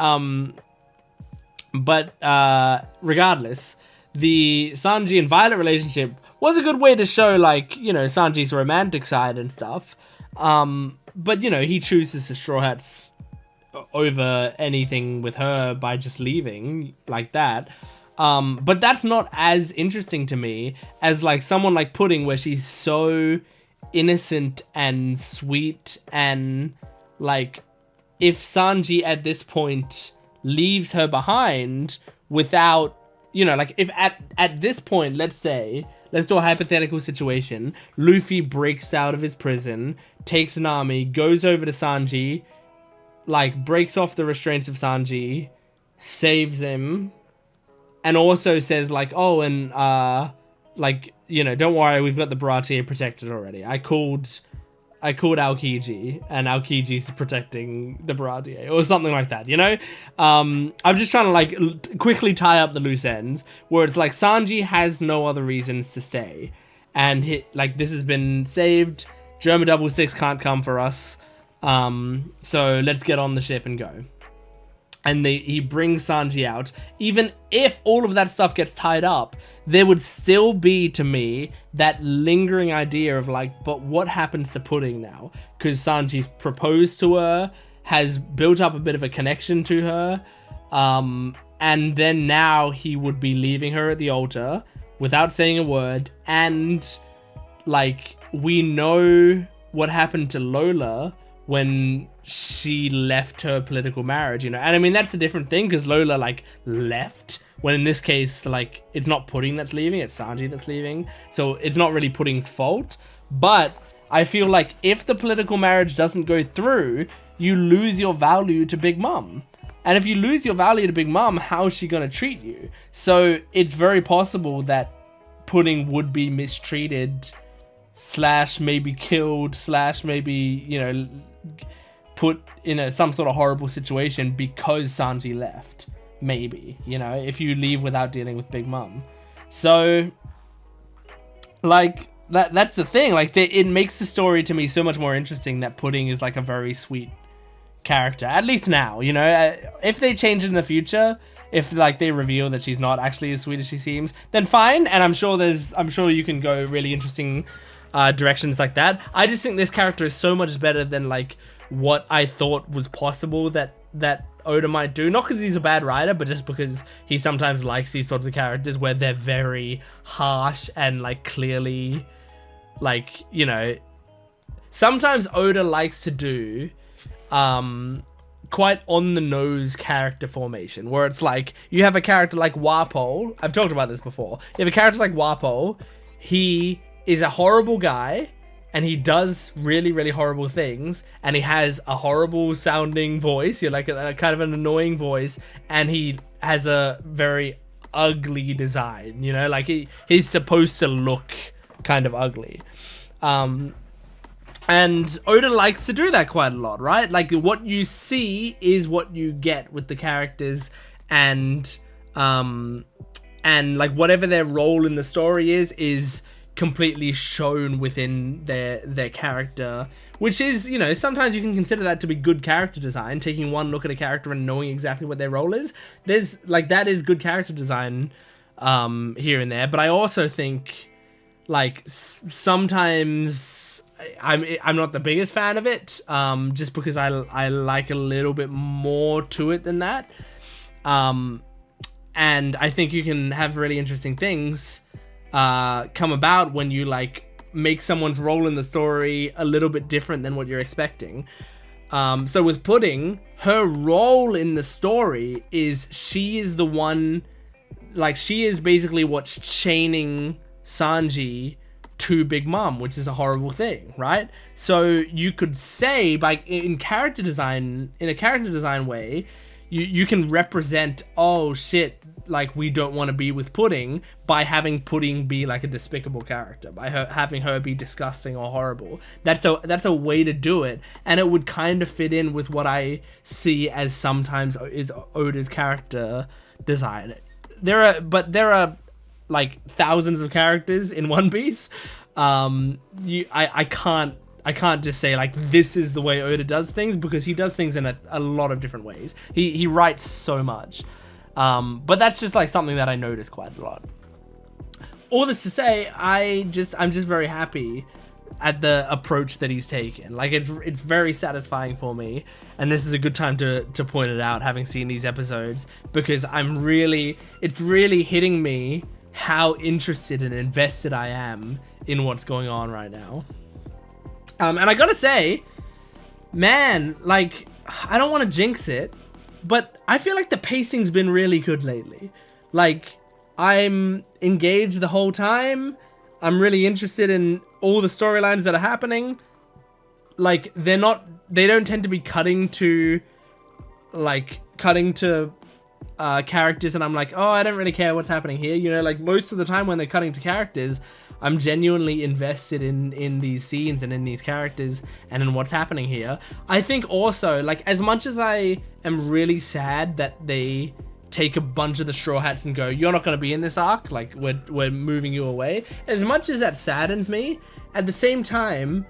regardless, the Sanji and Violet relationship was a good way to show, like, you know, Sanji's romantic side and stuff. But, you know, he chooses the Straw Hats over anything with her by just leaving like that. But that's not as interesting to me as like someone like Pudding, where she's so innocent and sweet, and like, if Sanji at this point leaves her behind without, you know, like, if at this point, let's do a hypothetical situation, Luffy breaks out of his prison, takes Nami, goes over to Sanji, like breaks off the restraints of Sanji, saves him, and also says like, oh, and like, you know, don't worry, we've got the Baratie protected already. I called Aokiji, and Aokiji's protecting the Baratie, or something like that, you know? I'm just trying to like quickly tie up the loose ends, where it's like Sanji has no other reasons to stay, and like, this has been saved. Germa 66 can't come for us, so let's get on the ship and go. And he brings Sanji out. Even if all of that stuff gets tied up, there would still be, to me, that lingering idea of like, but what happens to Pudding now? Because Sanji's proposed to her, has built up a bit of a connection to her, and then now he would be leaving her at the altar without saying a word. And like, we know what happened to Lola when she left her political marriage, you know? And I mean, that's a different thing, because Lola like left, when in this case, like, it's not Pudding that's leaving, it's Sanji that's leaving, so it's not really Pudding's fault. But I feel like if the political marriage doesn't go through, you lose your value to Big Mom. And if you lose your value to Big Mom, how's she gonna treat you? So it's very possible that Pudding would be mistreated, / maybe killed, / maybe, you know, put in some sort of horrible situation because Sanji left. Maybe, you know, if you leave without dealing with Big Mom. So like, that's the thing, like, it makes the story to me so much more interesting that Pudding is like a very sweet character, at least now, you know. If they change it in the future, if like they reveal that she's not actually as sweet as she seems, then fine. And I'm sure you can go really interesting directions like that. I just think this character is so much better than like what I thought was possible that Oda might do. Not because he's a bad writer, but just because he sometimes likes these sorts of characters where they're very harsh and like clearly, like, you know, sometimes Oda likes to do quite on the nose character formation, where it's like, you have a character like Warpole. I've talked about this before. You have a character like Warpole. He is a horrible guy, and he does really, really horrible things, and he has a horrible sounding voice. You're like a kind of an annoying voice, and he has a very ugly design, you know, like he's supposed to look kind of ugly. And Oda likes to do that quite a lot, right? Like, what you see is what you get with the characters, and like whatever their role in the story is completely shown within their character, which is, you know, sometimes you can consider that to be good character design, taking one look at a character and knowing exactly what their role is. There's like, that is good character design here and there, but I also think like sometimes I'm not the biggest fan of it, just because I like a little bit more to it than that. And I think you can have really interesting things come about when you like make someone's role in the story a little bit different than what you're expecting. So with Pudding, her role in the story is she is the one, like she is basically what's chaining Sanji to Big Mom, which is a horrible thing, right? So you could say in a character design way, you can represent, oh shit, like we don't want to be with Pudding, by having Pudding be like a despicable character, by having her be disgusting or horrible. That's a way to do it, and it would kind of fit in with what I see as sometimes is Oda's character design. There are like thousands of characters in One Piece. I can't just say like this is the way Oda does things, because he does things in a lot of different ways. He writes so much, but that's just like something that I notice quite a lot. All this to say, I'm just very happy at the approach that he's taken. Like it's very satisfying for me, and this is a good time to point it out, having seen these episodes, because it's really hitting me how interested and invested I am in what's going on right now. And I gotta say, man, like, I don't want to jinx it, but I feel like the pacing's been really good lately. Like, I'm engaged the whole time. I'm really interested in all the storylines that are happening. Like, they don't tend to be cutting to characters and I'm like, oh, I don't really care what's happening here. You know, like most of the time when they're cutting to characters, I'm genuinely invested in these scenes and in these characters and in what's happening here. I think also, like, as much as I am really sad that they take a bunch of the Straw Hats and go, you're not going to be in this arc, like we're moving you away, as much as that saddens me, at the same time,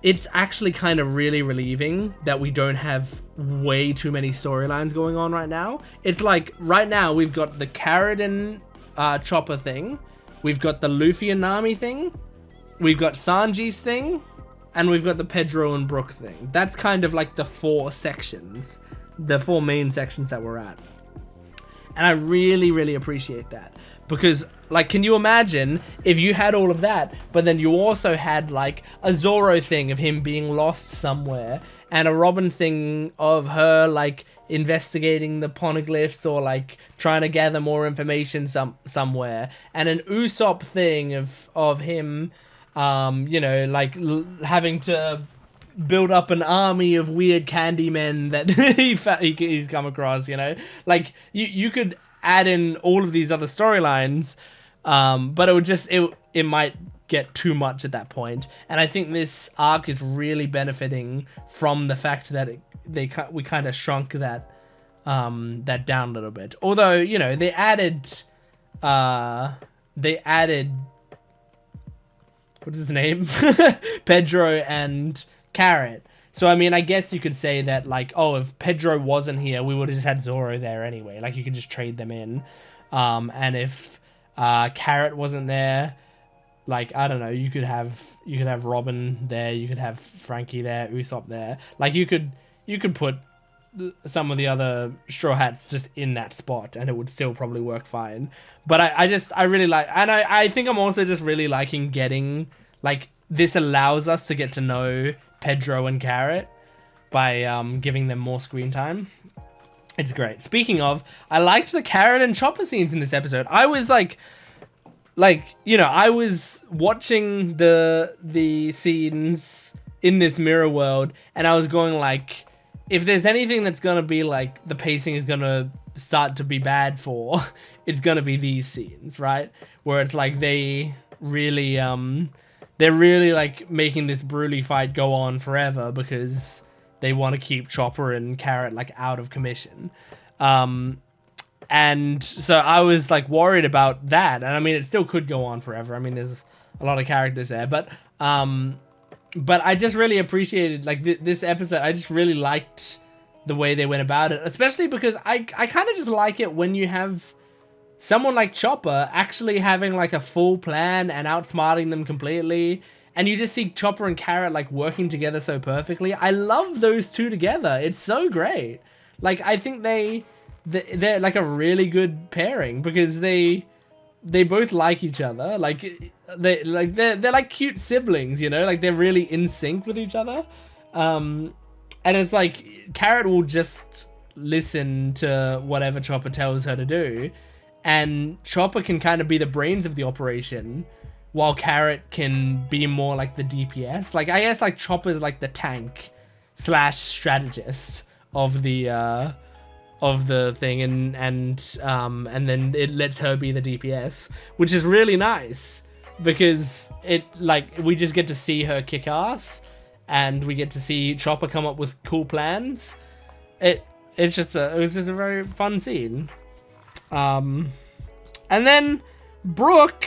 it's actually kind of really relieving that we don't have way too many storylines going on right now. It's like, right now, we've got the Carrot and Chopper thing. We've got the Luffy and Nami thing. We've got Sanji's thing. And we've got the Pedro and Brook thing. That's kind of like the four sections. The four main sections that we're at. And I really, really appreciate that. Because, like, can you imagine if you had all of that, but then you also had, like, a Zoro thing of him being lost somewhere, and a Robin thing of her, like, investigating the poneglyphs or, like, trying to gather more information somewhere, and an Usopp thing of him, you know, like, having to build up an army of weird candy men that he's come across, you know? Like, you could add in all of these other storylines, but it might get too much at that point. And I think this arc is really benefiting from the fact that we kind of shrunk that down a little bit. Although, you know, they added what's his name? Pedro and Carrot. So, I mean, I guess you could say that, like, oh, if Pedro wasn't here, we would have just had Zoro there anyway. Like, you could just trade them in. And if Carrot wasn't there, like, I don't know, you could have Robin there, you could have Frankie there, Usopp there. Like, you could put some of the other Straw Hats just in that spot, and it would still probably work fine. But I really like, and I think I'm also just really liking getting, like, this allows us to get to know Pedro and Carrot by giving them more screen time. It's great. Speaking of, I liked the Carrot and Chopper scenes in this episode. I was like, you know, I was watching the scenes in this mirror world, and I was going like, if there's anything that's gonna be like the pacing is gonna start to be bad for, it's gonna be these scenes, right? Where it's like they really they're really like making this Broly fight go on forever because they want to keep Chopper and Carrot like out of commission. And so I was like worried about that, and I mean it still could go on forever. I mean there's a lot of characters there, but I just really appreciated like this episode. I just really liked the way they went about it, especially because I kind of just like it when you have someone like Chopper actually having like a full plan and outsmarting them completely, and you just see Chopper and Carrot like working together so perfectly. I love those two together. It's so great. Like I think they're like a really good pairing because they both like each other. Like they're like cute siblings, you know, like they're really in sync with each other. And it's like Carrot will just listen to whatever Chopper tells her to do, and Chopper can kind of be the brains of the operation while Carrot can be more like the DPS. Like I guess like Chopper's like the tank / strategist of the thing, and then it lets her be the DPS, which is really nice because it like we just get to see her kick ass and we get to see Chopper come up with cool plans. It was just a very fun scene. And then Brook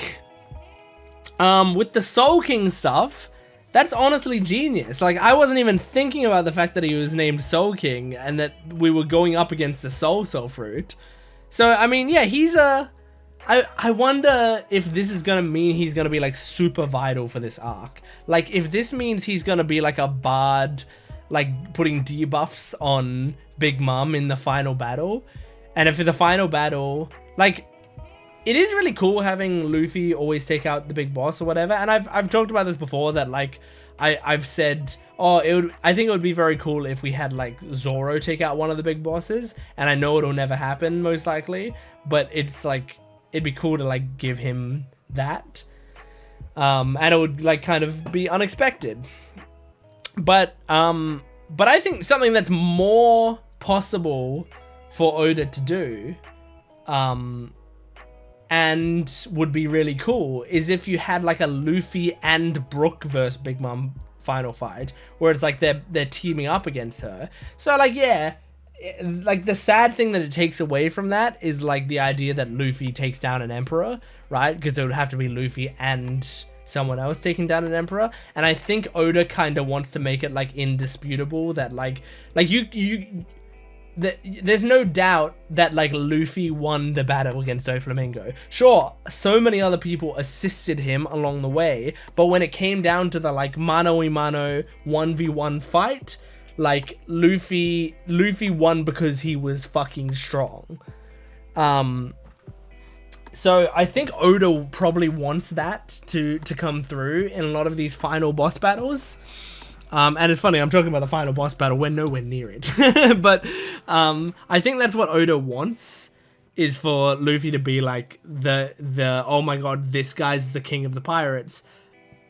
with the Soul King stuff, that's honestly genius. Like, I wasn't even thinking about the fact that he was named Soul King and that we were going up against the Soul Fruit. So, I mean, yeah, I wonder if this is going to mean he's going to be, like, super vital for this arc. Like, if this means he's going to be, like, a bard, like, putting debuffs on Big Mom in the final battle. And if the final battle, like, it is really cool having Luffy always take out the big boss or whatever. And I've talked about this before that like I've said, oh, I think it would be very cool if we had like Zoro take out one of the big bosses. And I know it'll never happen most likely, but it's like it'd be cool to like give him that. And it would like kind of be unexpected. But I think something that's more possible for Oda to do, and would be really cool, is if you had like a Luffy and Brook versus Big Mom final fight, where it's like they're teaming up against her. So like, yeah, like the sad thing that it takes away from that is like the idea that Luffy takes down an emperor, right? Because it would have to be Luffy and someone else taking down an emperor. And I think Oda kind of wants to make it like indisputable that like there's no doubt that like Luffy won the battle against Doflamingo. Sure, so many other people assisted him along the way, but when it came down to the like mano-a-mano 1v1 fight, like Luffy won because he was fucking strong. So I think Oda probably wants that to come through in a lot of these final boss battles. And it's funny, I'm talking about the final boss battle, we're nowhere near it. But I think that's what Oda wants, is for Luffy to be like the oh my god, this guy's the king of the pirates.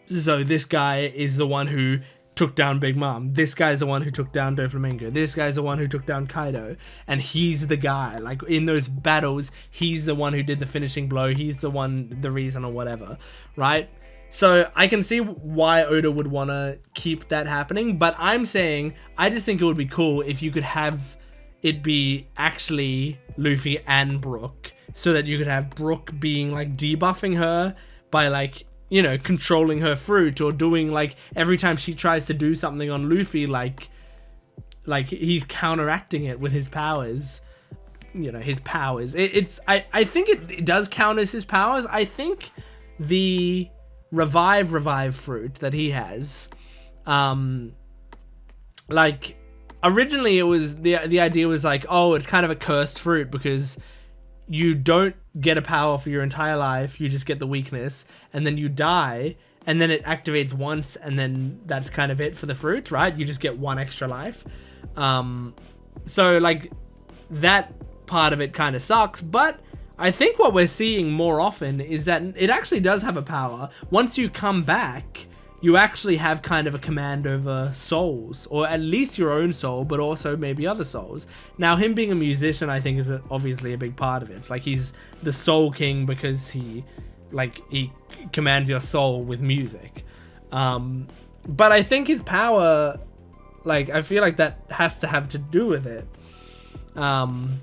So this guy is the one who took down Big Mom. This guy's the one who took down Doflamingo. This guy's the one who took down Kaido. And he's the guy, like in those battles, he's the one who did the finishing blow. He's the reason or whatever, right? So I can see why Oda would want to keep that happening, but I'm saying I just think it would be cool if you could have it be actually Luffy and Brook, so that you could have Brook being like debuffing her by like, you know, controlling her fruit, or doing like every time she tries to do something on Luffy, like he's counteracting it with his powers. You know, his powers. I think it does count as his powers. I think the revive fruit that he has, like originally it was the idea was like, oh, it's kind of a cursed fruit because you don't get a power for your entire life, you just get the weakness, and then you die, and then it activates once, and then that's kind of it for the fruit, right? You just get one extra life. So like that part of it kind of sucks, but I think what we're seeing more often is that it actually does have a power. Once you come back, you actually have kind of a command over souls, or at least your own soul, but also maybe other souls. Now, him being a musician, I think, is obviously a big part of it. It's like he's the Soul King because he like he commands your soul with music. But I think his power, like, I feel like that has to have to do with it. And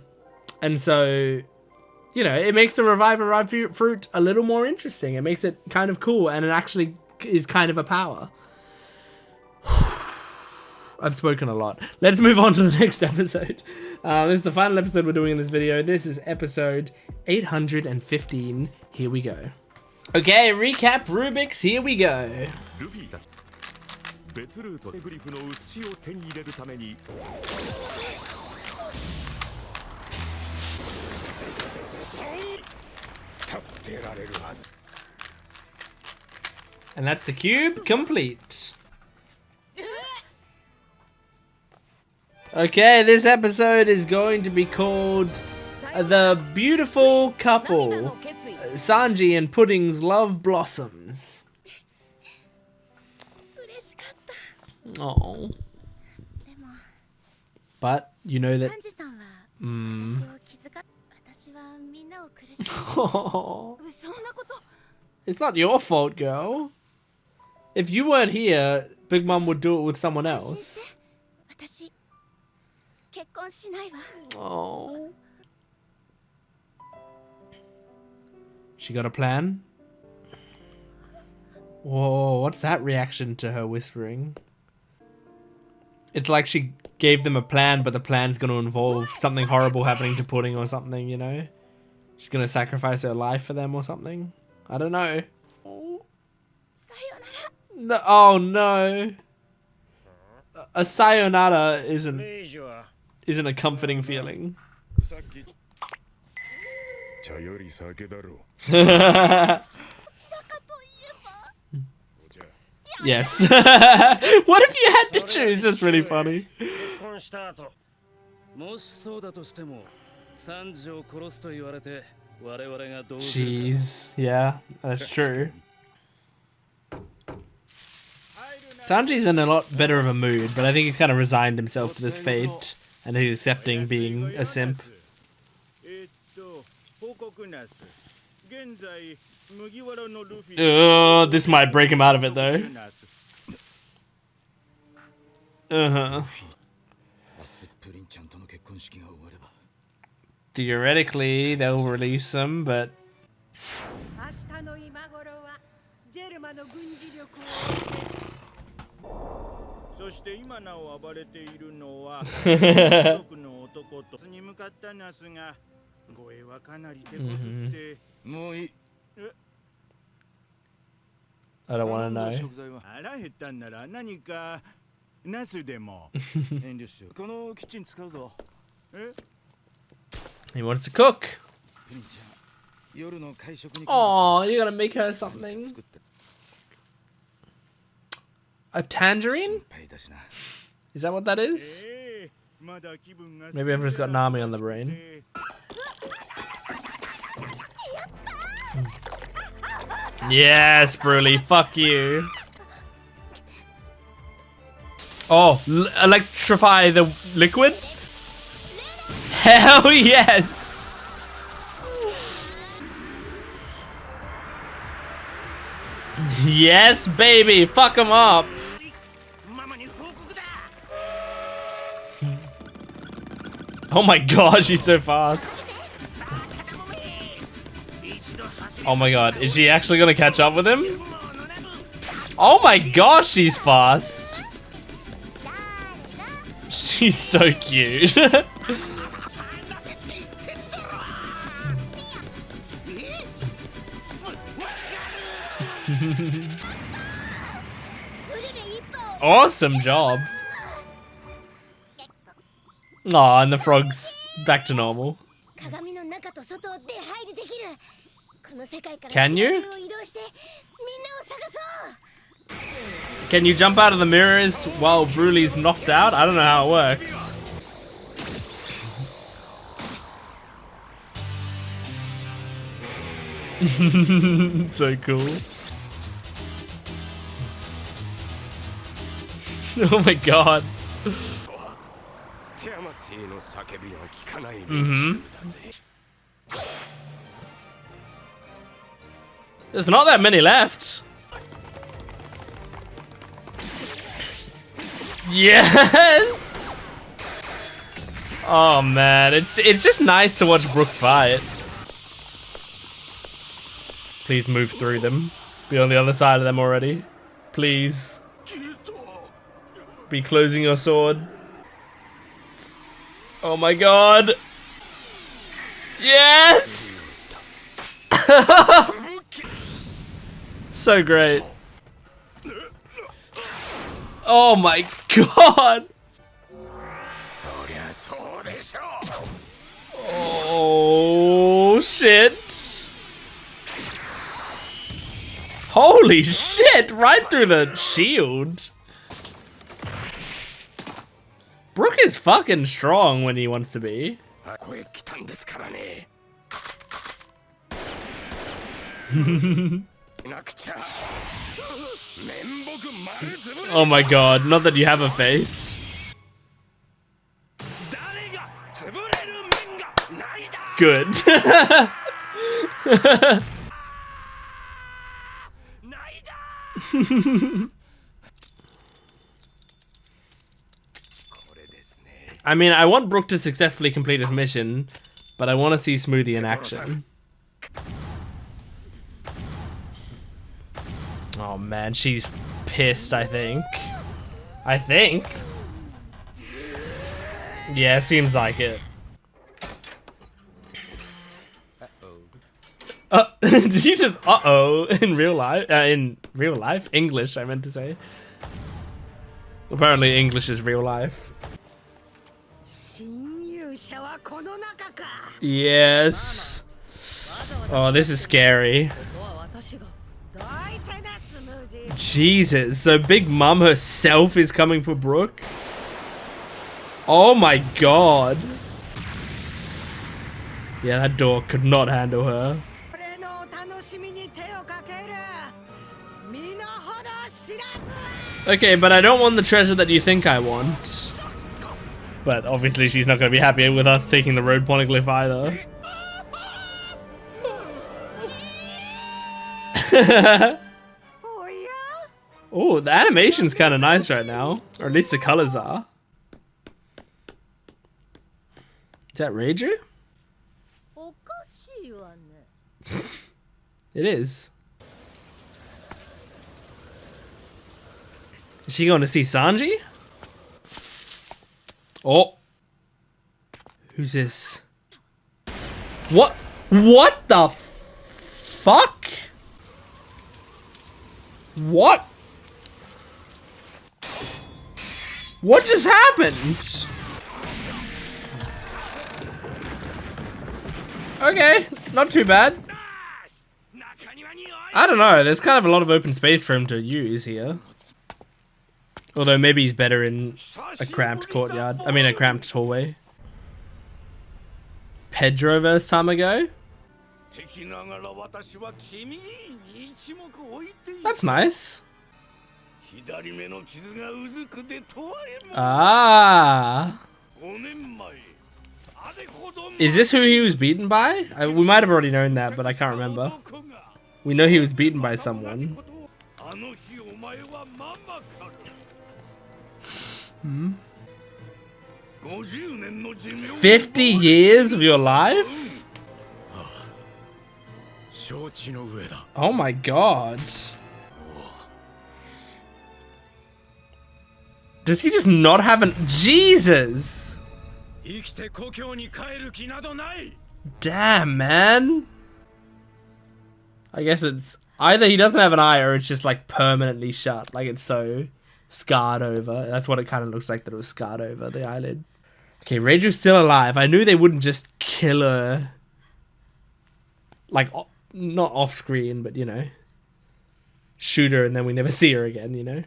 so, you know, it makes the revive a ripe fruit a little more interesting. It makes it kind of cool, and it actually is kind of a power. I've spoken a lot. Let's move on to the next episode. This is the final episode we're doing in this video. This is episode 815. Here we go. Okay, recap Rubik's. Here we go. And that's the cube complete. Okay, this episode is going to be called The Beautiful Couple. Sanji and Pudding's Love Blossoms. Oh. But you know that. Oh. It's not your fault, girl. If you weren't here, Big Mom would do it with someone else. Oh. She got a plan? Whoa, what's that reaction to her whispering? It's like she gave them a plan, but the plan's gonna involve something horrible happening to Pudding or something, you know? She's gonna sacrifice her life for them or something. I don't know. Oh. No, oh no. A sayonara isn't a comforting feeling. Yes. What if you had to choose? That's really funny. Jeez. Yeah, that's true. Sanji's in a lot better of a mood, but I think he's kind of resigned himself to this fate, and he's accepting being a simp. This might break him out of it, though. Theoretically, they'll release him, but... I don't want to know. He wants to cook. Oh, you gotta make her something. A tangerine? Is that what that is? Maybe I've just got Nami on the brain. Yes, Broly, fuck you. Oh, electrify the liquid? Hell yes! Yes, baby, fuck him up. Oh my god, she's so fast. Oh my god, is she actually gonna catch up with him? Oh my gosh, she's fast. She's so cute. Awesome job. Aw, and the frog's back to normal. Can you? Can you jump out of the mirrors while Broly's knocked out? I don't know how it works. So cool. Oh my god. There's not that many left. Yes! Oh man, it's just nice to watch Brook fight. Please move through them. Be on the other side of them already. Please. Be closing your sword. Oh my god. Yes! So great. Oh my god. Oh shit. Holy shit, right through the shield. Brook is fucking strong when he wants to be. Oh my god, not that you have a face. Good. I mean, I want Brook to successfully complete his mission, but I want to see Smoothie in action. Oh man, she's pissed, I think. Yeah, seems like it. Did you just uh-oh in real life? English, I meant to say. Apparently English is real life. Yes. Oh, this is scary. Jesus, so Big Mom herself is coming for Brook? Oh my god. Yeah, that door could not handle her. Okay, but I don't want the treasure that you think I want. But obviously she's not going to be happy with us taking the road poneglyph either. Oh, the animation's kind of nice right now. Or at least the colors are. Is that Reiju? It is. Is she going to see Sanji? Oh. Who's this? What? What the fuck? What? What just happened? Okay, not too bad. I don't know, there's kind of a lot of open space for him to use here. Although maybe he's better in a cramped courtyard. I mean a cramped hallway. Pedro versus Tamago? That's nice. Ah. Is this who he was beaten by? We might have already known that, but I can't remember. We know he was beaten by someone. 50 years of your life? Oh my god. Does he just not have an... Jesus! Damn, man. I guess it's... Either he doesn't have an eye or it's just like permanently shut. Like it's so scarred over. That's what it kind of looks like, that it was scarred over, the eyelid. Okay, Reiju's still alive. I knew they wouldn't just kill her. Like, not off screen, but you know. Shoot her and then we never see her again, you know.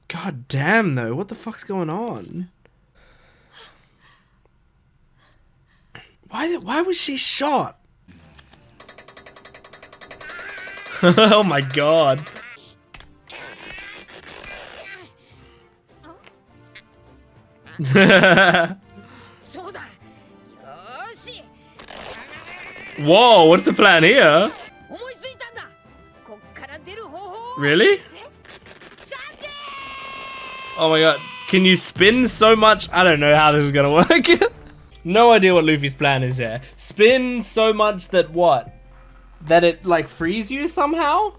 God damn though, what the fuck's going on? Why was she shot? Oh my god. Whoa, what's the plan here? Really? Oh my god. Can you spin so much? I don't know how this is gonna work. No idea what Luffy's plan is here. Spin so much that what? That it like frees you somehow?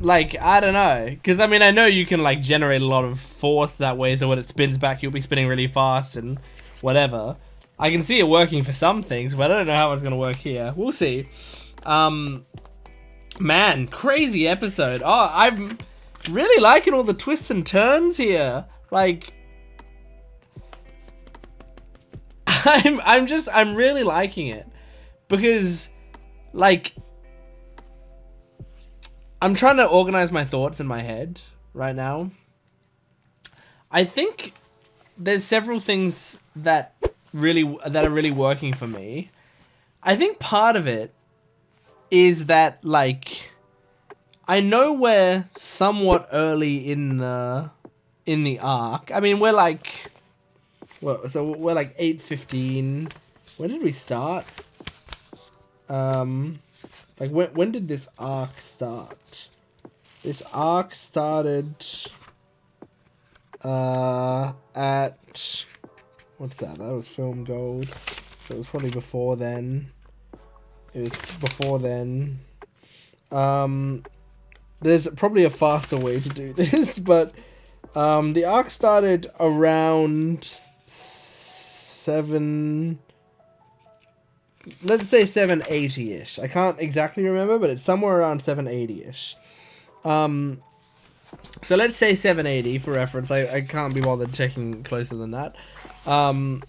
Like, I don't know. Because I mean, I know you can like generate a lot of force that way, so when it spins back, you'll be spinning really fast and whatever. I can see it working for some things, but I don't know how it's gonna work here. We'll see. Man, crazy episode. Oh, I'm really liking all the twists and turns here. Like, I'm really liking it because, like, I'm trying to organize my thoughts in my head right now. I think there's several things that are really working for me. I think part of it is that, like, I know we're somewhat early in the arc. I mean, we're like, well, so we're like 8:15. When did we start? Like when did this arc start? This arc started at, what's that? That was Film Gold. So it was probably before then. It was before then. There's probably a faster way to do this, but the arc started around 780-ish. I can't exactly remember, but it's somewhere around 780-ish. So let's say 780 for reference. I can't be bothered checking closer than that. So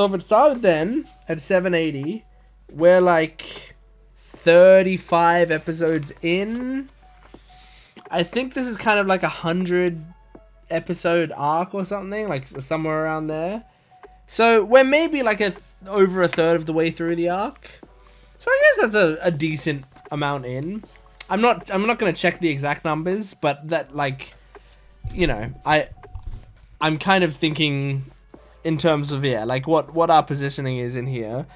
if it started then at 780, we're like 35 episodes in. I think this is kind of like 100 episode arc or something, like somewhere around there. So we're maybe like over a third of the way through the arc. So I guess that's a decent amount in. I'm not gonna check the exact numbers, but that, like, you know, I'm kind of thinking in terms of, yeah, like what our positioning is in here.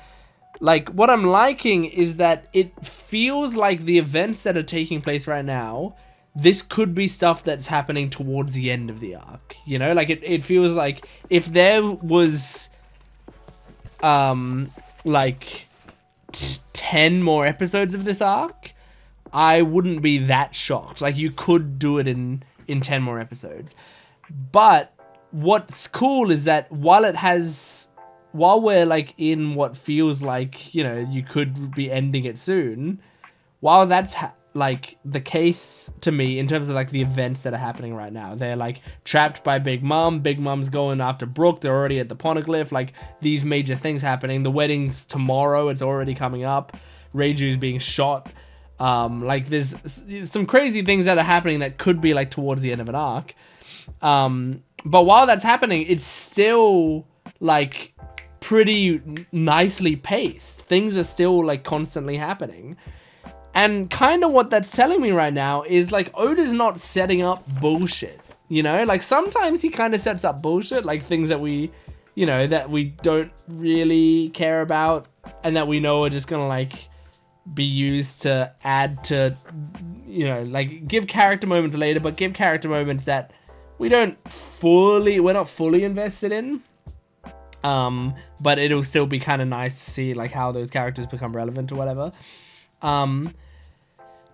Like, what I'm liking is that it feels like the events that are taking place right now, this could be stuff that's happening towards the end of the arc. You know, like it feels like if there was like 10 more episodes of this arc, I wouldn't be that shocked. Like, you could do it in 10 more episodes. But what's cool is that while we're like in what feels like, you know, you could be ending it soon, while that's like the case to me in terms of like the events that are happening right now, they're like trapped by Big Mom. Big Mom's going after Brook. They're already at the Poneglyph. Like, these major things happening. The wedding's tomorrow. It's already coming up. Reiju's being shot. Like, there's some crazy things that are happening that could be like towards the end of an arc. But while that's happening, it's still like pretty nicely paced. Things are still like constantly happening. And kind of what that's telling me right now is, like, Oda's not setting up bullshit, you know? Like, sometimes he kind of sets up bullshit, like things that we, you know, that we don't really care about and that we know are just gonna, like, be used to add to, you know, like, give character moments later, but give character moments that we're not fully invested in. But it'll still be kind of nice to see, like, how those characters become relevant or whatever.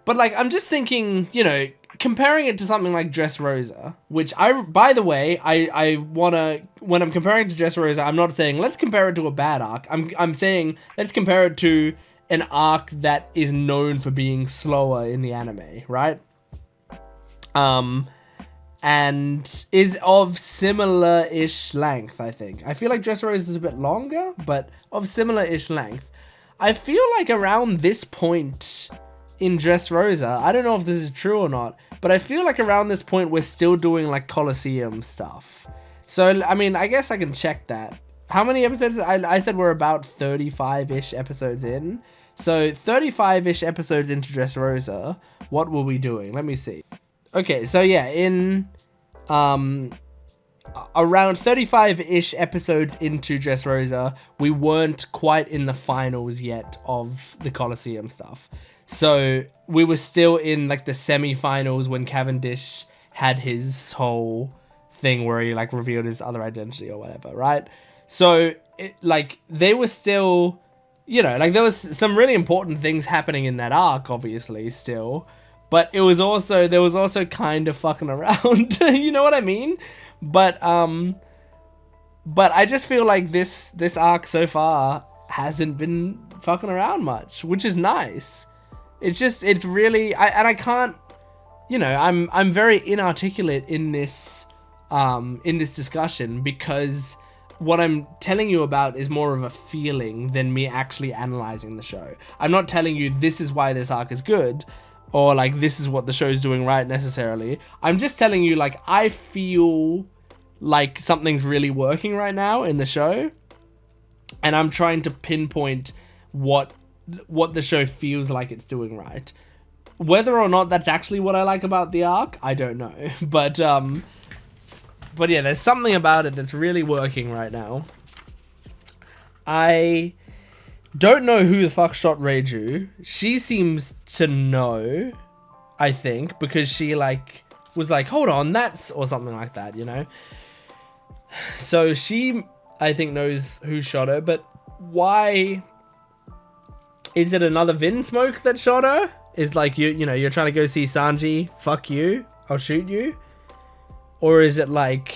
But, like, I'm just thinking, you know, comparing it to something like Dressrosa, which by the way, I wanna, when I'm comparing it to Dressrosa, I'm not saying let's compare it to a bad arc. I'm saying let's compare it to an arc that is known for being slower in the anime, right? And is of similar-ish length, I think. I feel like Dressrosa is a bit longer, but of similar-ish length. I feel like around this point in Dressrosa, I don't know if this is true or not, but I feel like around this point we're still doing like Colosseum stuff. So, I mean, I guess I can check that. How many episodes? I said we're about 35-ish episodes in. So 35-ish episodes into Dressrosa, what were we doing? Let me see. Okay, so yeah, in around 35-ish episodes into Dressrosa, we weren't quite in the finals yet of the Colosseum stuff. So we were still in like the semi-finals when Cavendish had his whole thing where he like revealed his other identity or whatever, right? So like they were still, you know, like there was some really important things happening in that arc, obviously still, but there was also kind of fucking around. You know what I mean? But I just feel like this arc so far hasn't been fucking around much, which is nice. It's really, I can't, you know, I'm very inarticulate in this discussion because what I'm telling you about is more of a feeling than me actually analyzing the show. I'm not telling you this is why this arc is good, or like this is what the show's doing right necessarily. I'm just telling you like I feel like something's really working right now in the show, and I'm trying to pinpoint what the show feels like it's doing right. Whether or not that's actually what I like about the arc, I don't know. But yeah, there's something about it that's really working right now. I don't know who the fuck shot Reiju. She seems to know, I think, because she like was like, hold on, that's, or something like that, you know? So she, I think, knows who shot her, but why? Is it another Vinsmoke that shot her? Is like, you know, you're trying to go see Sanji, fuck you, I'll shoot you? Or is it like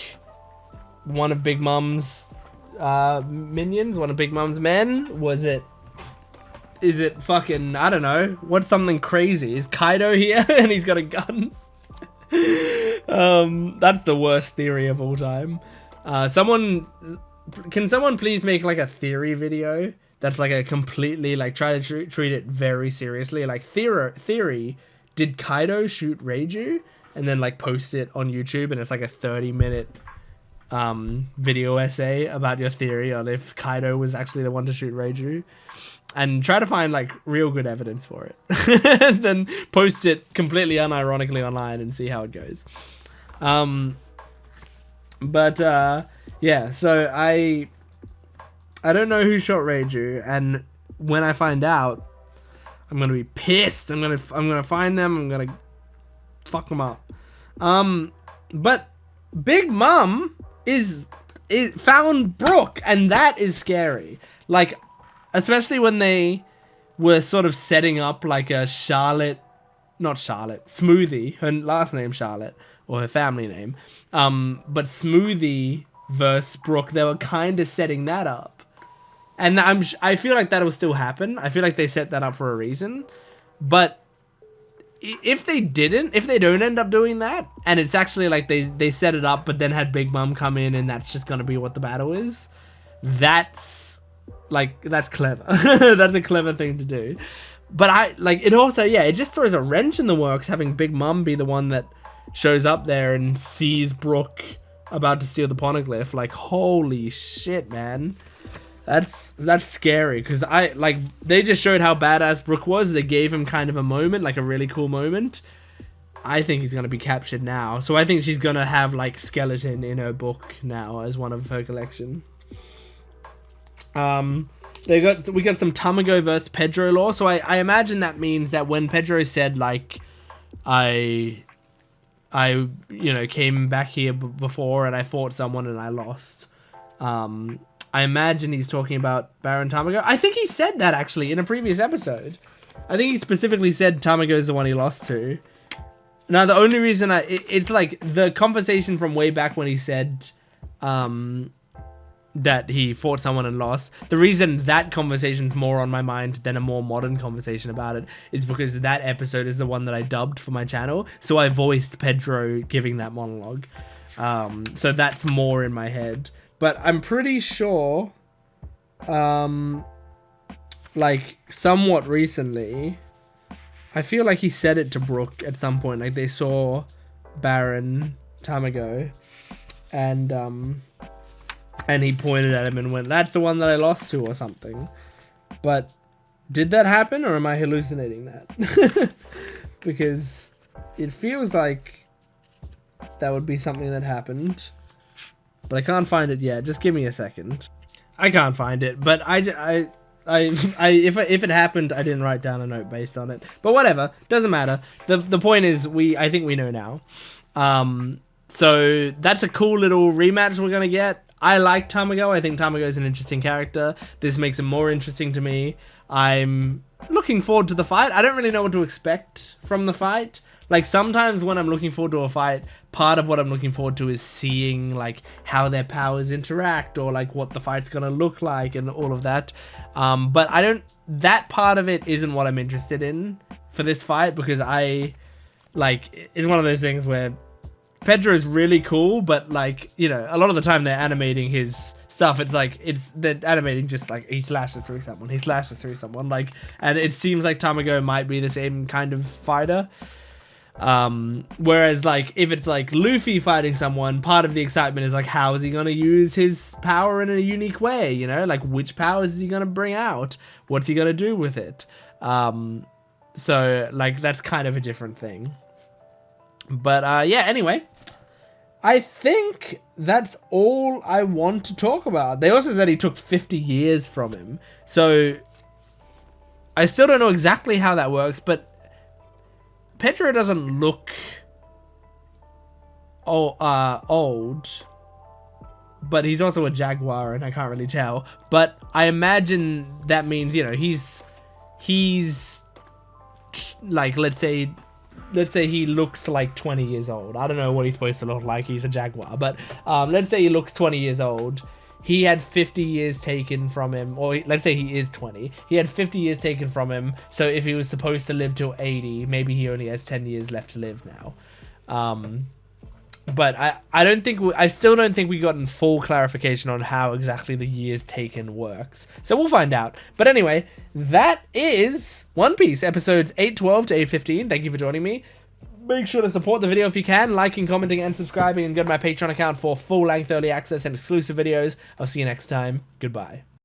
one of Big Mom's minions, one of Big Mom's men? Is it fucking, I don't know, what's something crazy? Is Kaido here and he's got a gun? That's the worst theory of all time. Can someone please make like a theory video that's like a completely, like, try to treat it very seriously, like theory, did Kaido shoot Reiju? And then like post it on YouTube, and it's like a 30-minute video essay about your theory on if Kaido was actually the one to shoot Reiju, and try to find like real good evidence for it. And then post it completely unironically online and see how it goes. Yeah, so I don't know who shot Reiju, and when I find out, I'm gonna be pissed. I'm gonna find them. I'm gonna fuck them up. But Big Mom is found Brook, and that is scary. Like, especially when they were sort of setting up like a Smoothie, her last name Charlotte, or her family name. But Smoothie versus Brook, they were kind of setting that up. And I feel like that'll still happen. I feel like they set that up for a reason. But if they don't end up doing that, and it's actually like they set it up but then had Big Mom come in and that's just gonna be what the battle is, that's clever. That's a clever thing to do. But it also, yeah, it just throws a wrench in the works having Big Mom be the one that shows up there and sees Brook about to steal the poneglyph. Like, holy shit, man. That's scary, because they just showed how badass Brook was. They gave him kind of a moment, like a really cool moment. I think he's gonna be captured now, so I think she's gonna have like Skeleton in her book now as one of her collection. We got some Tamago versus Pedro lore, so I imagine that means that when Pedro said like I came back here before and I fought someone and I lost. I imagine he's talking about Baron Tamago. I think he said that actually in a previous episode. I think he specifically said Tamago's the one he lost to. Now, the only reason it's like the conversation from way back when he said that he fought someone and lost. The reason that conversation's more on my mind than a more modern conversation about it is because that episode is the one that I dubbed for my channel. So I voiced Pedro giving that monologue. So that's more in my head. But I'm pretty sure, like, somewhat recently, I feel like he said it to Brook at some point. Like, they saw Baron Tamago, and he pointed at him and went, "That's the one that I lost to," or something. But did that happen, or am I hallucinating that? Because it feels like that would be something that happened. but I can't find it yet. Just give me a second. I can't find it, but if it happened, I didn't write down a note based on it. But whatever, doesn't matter. The point is, I think we know now. So that's a cool little rematch we're gonna get. I like Tamago. I think Tamago is an interesting character. This makes him more interesting to me. I'm looking forward to the fight. I don't really know what to expect from the fight. Like, sometimes when I'm looking forward to a fight, part of what I'm looking forward to is seeing, like, how their powers interact, or, like, what the fight's gonna look like, and all of that. But that part of it isn't what I'm interested in for this fight, because it's one of those things where Pedro is really cool, but, like, you know, a lot of the time they're animating his stuff. They're animating just, like, he slashes through someone, like, and it seems like Tamago might be the same kind of fighter. Whereas, like, if it's like Luffy fighting someone, part of the excitement is like, how is he gonna use his power in a unique way, you know, like, which powers is he gonna bring out, what's he gonna do with it? So, like, that's kind of a different thing. But yeah, anyway, I think that's all I want to talk about. They also said he took 50 years from him, so I still don't know exactly how that works, but Pedro doesn't look old, but he's also a jaguar, and I can't really tell. But I imagine that means, you know, he's like, let's say he looks like 20 years old. I don't know what he's supposed to look like. He's a jaguar, but let's say he looks 20 years old. He had 50 years taken from him, or let's say he is 20. He had 50 years taken from him, so if he was supposed to live till 80, maybe he only has 10 years left to live now. But I still don't think we've gotten full clarification on how exactly the years taken works. So we'll find out. But anyway, that is One Piece episodes 812 to 815. Thank you for joining me. Make sure to support the video if you can, liking, commenting, and subscribing, and go to my Patreon account for full-length early access and exclusive videos. I'll see you next time. Goodbye.